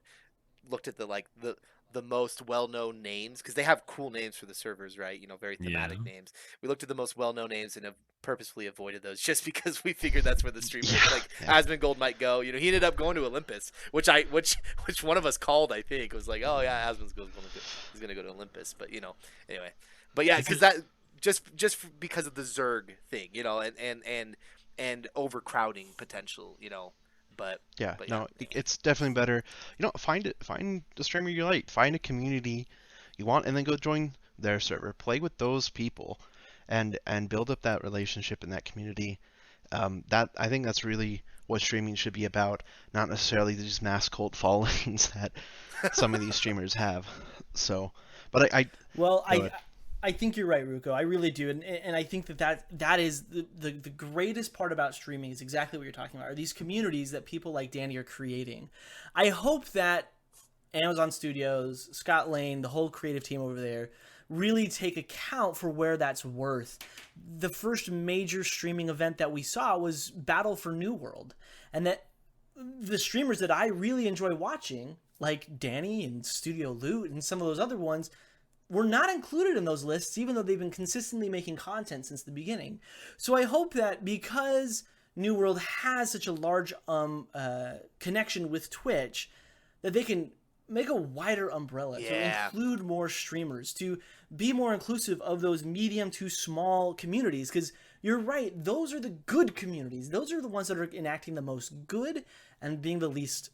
[SPEAKER 3] looked at the most well-known names, because they have cool names for the servers, right? Very thematic names. We looked at the most well-known names and have purposefully avoided those just because we figured that's where the streamer Asmongold might go. He ended up going to Olympus, which one of us called, I think. It was like, oh yeah, he's going to go to Olympus, but anyway. But yeah, because that just because of the Zerg thing, and overcrowding potential, But
[SPEAKER 4] it's definitely better. Find a streamer you like, find a community you want, and then go join their server. Play with those people, and build up that relationship in that community. That I think that's really what streaming should be about, not necessarily these mass cult followings that some of these streamers have. So, but
[SPEAKER 2] I think you're right, Ruko. I really do, and I think that is the greatest part about streaming is exactly what you're talking about. Are these communities that people like Danny are creating? I hope that Amazon Studios, Scott Lane, the whole creative team over there, really take account for where that's worth. The first major streaming event that we saw was Battle for New World, and that the streamers that I really enjoy watching, like Danny and Studio Loot and some of those other ones, were not included in those lists, even though they've been consistently making content since the beginning. So I hope that because New World has such a large connection with Twitch, that they can make a wider umbrella to include more streamers, to be more inclusive of those medium to small communities. Because you're right, those are the good communities. Those are the ones that are enacting the most good and being the least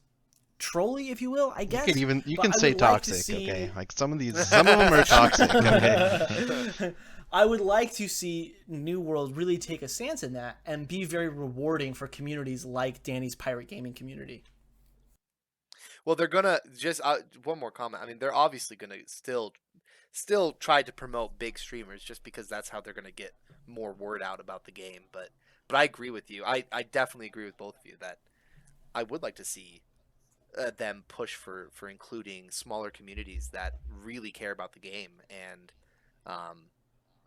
[SPEAKER 2] trolly, if you will, I guess.
[SPEAKER 4] You can say toxic, okay? Like some of them are toxic, okay?
[SPEAKER 2] I would like to see New World really take a stance in that and be very rewarding for communities like Danny's pirate gaming community.
[SPEAKER 3] Well, they're gonna just one more comment. I mean, they're obviously gonna still try to promote big streamers just because that's how they're gonna get more word out about the game. But I agree with you. I definitely agree with both of you that I would like to see them push for including smaller communities that really care about the game, and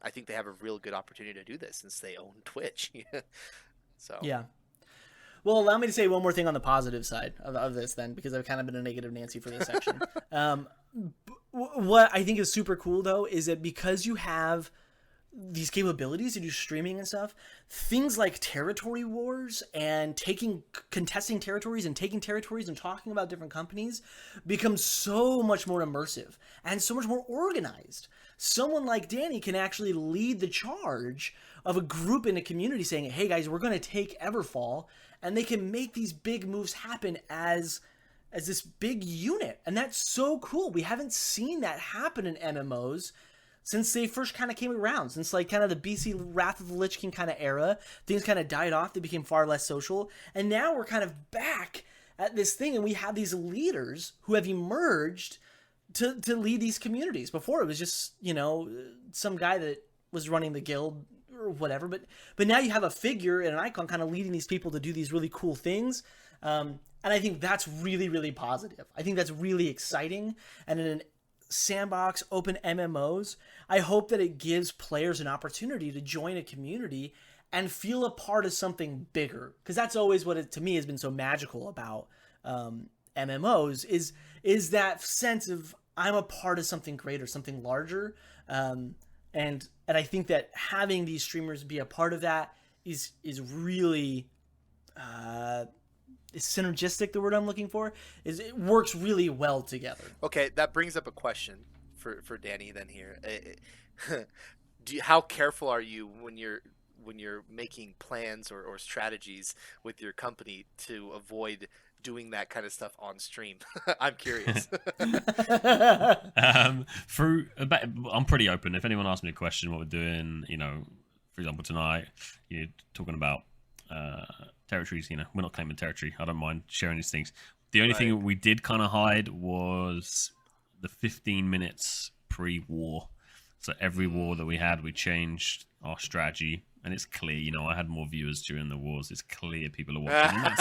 [SPEAKER 3] I think they have a real good opportunity to do this since they own Twitch. So
[SPEAKER 2] yeah. Well, allow me to say one more thing on the positive side of this then, because I've kind of been a negative Nancy for this section. What I think is super cool though is that because you have these capabilities to do streaming and stuff, things like territory wars and contesting territories and taking territories and talking about different companies becomes so much more immersive and so much more organized. someone like Danneh can actually lead the charge of a group in a community saying, hey guys, we're going to take Everfall, and they can make these big moves happen as this big unit. And that's so cool. We haven't seen that happen in MMOs since they first kind of came around, since like kind of the BC Wrath of the Lich King kind of era. Things kind of died off. They became far less social. And now we're kind of back at this thing, and we have these leaders who have emerged to lead these communities. Before it was just, you know, some guy that was running the guild or whatever, but now you have a figure and an icon kind of leading these people to do these really cool things. And I think that's really, really positive. I think that's really exciting. And in an sandbox, open MMOs, I hope that it gives players an opportunity to join a community and feel a part of something bigger. Because that's always what it, to me, has been so magical about MMOs is that sense of I'm a part of something greater, something larger. And I think that having these streamers be a part of that is really is synergistic. The word I'm looking for is it works really well together.
[SPEAKER 3] Okay, that brings up a question for Danneh then here. How careful are you when you're making plans or strategies with your company to avoid doing that kind of stuff on stream? I'm curious.
[SPEAKER 5] I'm pretty open. If anyone asks me a question, what we're doing, you know, for example, tonight, you're talking about territories, you know, we're not claiming territory. I don't mind sharing these things. The only thing we did kind of hide was the 15 minutes pre-war. So every war that we had, we changed our strategy. And it's clear, you know, I had more viewers during the wars. It's clear people are watching. And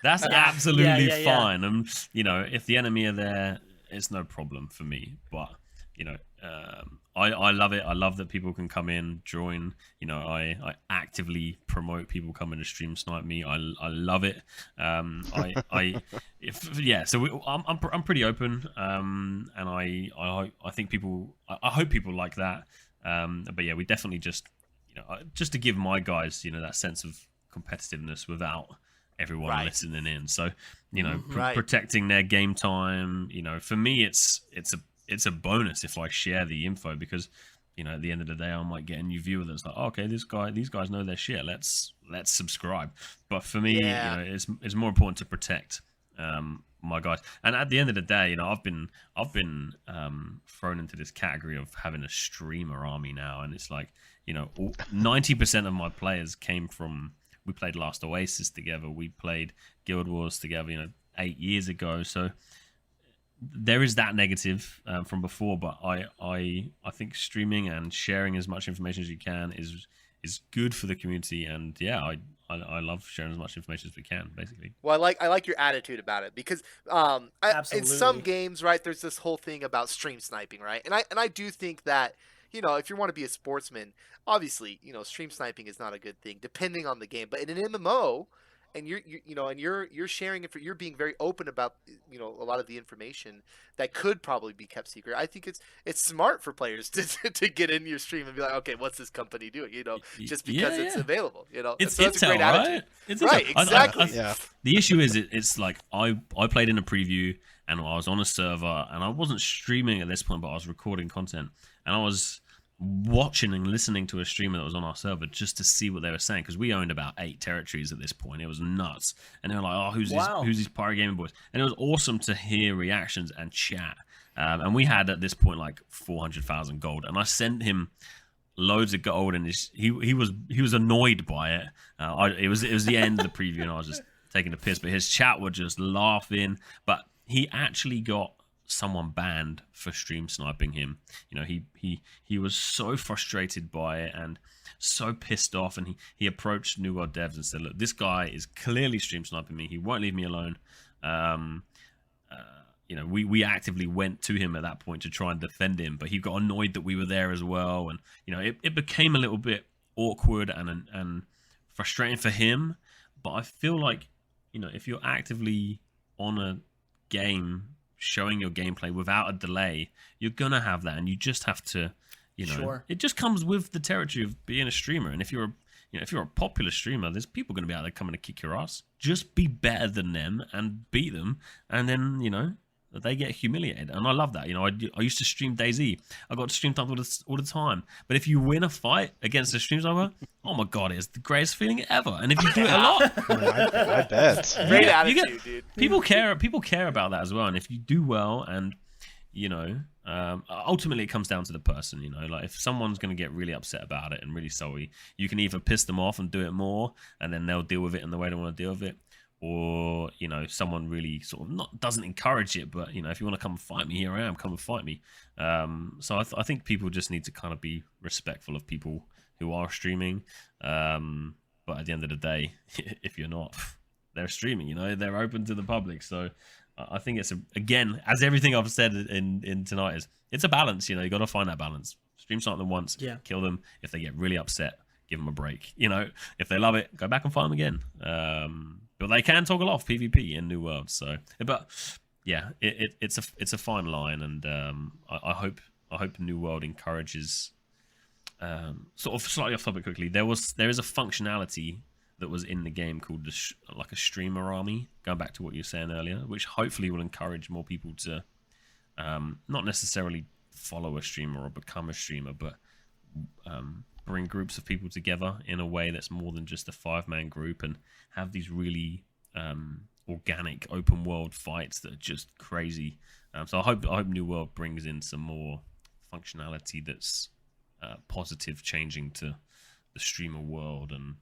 [SPEAKER 5] that's absolutely fine. And, you know, if the enemy are there, it's no problem for me. But, you know, I love it. I love that people can come in, join. You know, I actively promote people coming to stream snipe me. I love it. So I'm pretty open. And I think people, I hope people like that. But yeah, we definitely just to give my guys, you know, that sense of competitiveness without everyone listening in. So, you know, protecting their game time. You know, for me, it's a bonus if I share the info because, you know, at the end of the day, I might get a new viewer that's like, oh, okay, these guys know their shit. Let's subscribe. But for me, you know, it's more important to protect my guys. And at the end of the day, you know, I've been thrown into this category of having a streamer army now, and it's like, you know, 90% of my players came from. We played Last Oasis together. We played Guild Wars together, you know, 8 years ago. So there is that negative from before, but I think streaming and sharing as much information as you can is good for the community, and I love sharing as much information as we can, basically.
[SPEAKER 3] Well, I like your attitude about it because in some games, right, there's this whole thing about stream sniping, right? And I do think that, you know, if you want to be a sportsman, obviously, you know, stream sniping is not a good thing, depending on the game. But in an MMO, and you're sharing it, you're being very open about, you know, a lot of the information that could probably be kept secret. I think it's smart for players to get in your stream and be like, okay, what's this company doing? You know, just because it's available. You know,
[SPEAKER 5] it's
[SPEAKER 3] a great attitude.
[SPEAKER 5] It's
[SPEAKER 3] right, exactly.
[SPEAKER 5] The issue is it's like I played in a preview and I was on a server and I wasn't streaming at this point, but I was recording content and I was watching and listening to a streamer that was on our server just to see what they were saying, because we owned about 8 territories at this point. It was nuts, and they were like, "Oh, who's these Pirate Gaming boys?" And it was awesome to hear reactions and chat. And we had at this point like 400,000 gold, and I sent him loads of gold, and he was annoyed by it. It was the end of the preview, and I was just taking a piss, but his chat were just laughing. But he actually got someone banned for stream sniping him. You know, he was so frustrated by it and so pissed off, and he approached New World devs and said, look, this guy is clearly stream sniping me. He won't leave me alone. You know, we actively went to him at that point to try and defend him, but he got annoyed that we were there as well, and you know, it became a little bit awkward and frustrating for him. But I feel like, you know, if you're actively on a game showing your gameplay without a delay, you're gonna have that, and you just have to, you know, it just comes with the territory of being a streamer. And if you're a popular streamer, there's people gonna be out there coming to kick your ass. Just be better than them and beat them, and then, you know, they get humiliated, and I love that. You know, I used to stream DayZ. I got to stream all the time. But if you win a fight against a stream sniper, oh my god, it's the greatest feeling ever. And if you do it a lot,
[SPEAKER 4] I bet.
[SPEAKER 3] Great
[SPEAKER 5] you
[SPEAKER 3] attitude, dude.
[SPEAKER 5] people care about that as well. And if you do well, and you know, ultimately it comes down to the person. You know, like if someone's going to get really upset about it and really sorry, you can either piss them off and do it more, and then they'll deal with it in the way they want to deal with it. Or, you know, someone really sort of doesn't encourage it, but, you know, if you want to come and fight me, here I am, come and fight me. So I think people just need to kind of be respectful of people who are streaming. But at the end of the day, if you're not, they're streaming, you know, they're open to the public. So I think it's, again, as everything I've said in tonight is, it's a balance, you know, you got to find that balance. Stream something once, kill them. If they get really upset, give them a break. You know, if they love it, go back and fight them again. But they can talk a lot of PvP in New World, so. But yeah, it's a fine line, and I hope New World encourages. Sort of slightly off topic quickly, there is a functionality that was in the game called like a streamer army. Going back to what you were saying earlier, which hopefully will encourage more people to not necessarily follow a streamer or become a streamer, but bring groups of people together in a way that's more than just a 5-man group, and have these really organic open world fights that are just crazy. So I hope New World brings in some more functionality that's positive, changing to the streamer world, and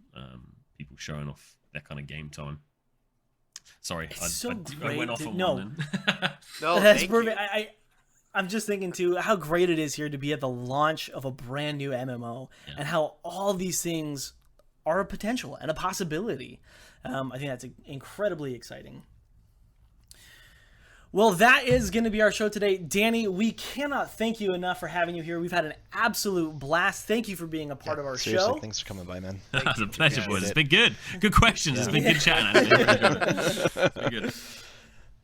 [SPEAKER 5] people showing off their kind of game time. Sorry, I went off on one.
[SPEAKER 3] No,
[SPEAKER 2] that's perfect. I'm just thinking too how great it is here to be at the launch of a brand new MMO, and how all these things are a potential and a possibility. I think that's incredibly exciting. Well, that is going to be our show today. Danneh, we cannot thank you enough for having you here. We've had an absolute blast. Thank you for being a part of our
[SPEAKER 4] seriously,
[SPEAKER 2] show.
[SPEAKER 4] Thanks for coming by, man.
[SPEAKER 5] It's a pleasure, boys. It's been good. Good questions. It's been good chatting. It's been good.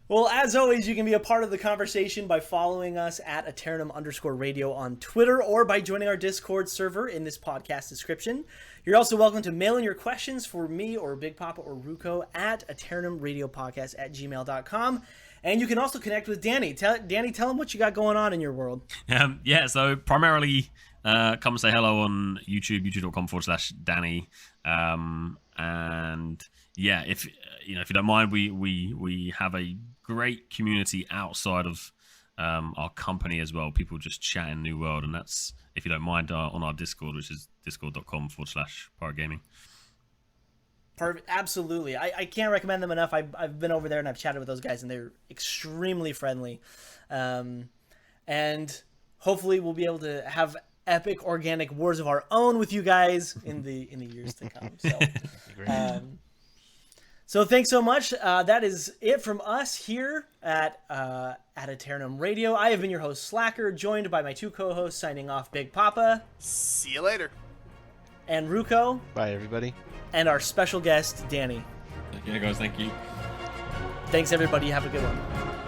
[SPEAKER 2] Well, as always, you can be a part of the conversation by following us at Aeternum_radio on Twitter, or by joining our Discord server in this podcast description. You're also welcome to mail in your questions for me or Big Papa or Ruko at eternumradiopodcast@gmail.com. And you can also connect with Danneh. Danneh, tell him what you got going on in your world.
[SPEAKER 5] So primarily come say hello on YouTube, youtube.com/Danneh. And yeah, if you don't mind, we have a great community outside of our company as well. People just chat in New World, and that's, if you don't mind, on our Discord, which is discord.com/PirateGaming.
[SPEAKER 2] Perfect. Absolutely. I can't recommend them enough. I've been over there and I've chatted with those guys, and they're extremely friendly. And hopefully we'll be able to have epic organic wars of our own with you guys in the years to come. So, so thanks so much. That is it from us here at Aeternum Radio. I have been your host, Slacker, joined by my two co-hosts, signing off, Big Papa.
[SPEAKER 3] See you later.
[SPEAKER 2] And Ruko.
[SPEAKER 4] Bye, everybody.
[SPEAKER 2] And our special guest, Danneh.
[SPEAKER 5] Yeah, guys, thank you.
[SPEAKER 2] Thanks, everybody. Have a good one.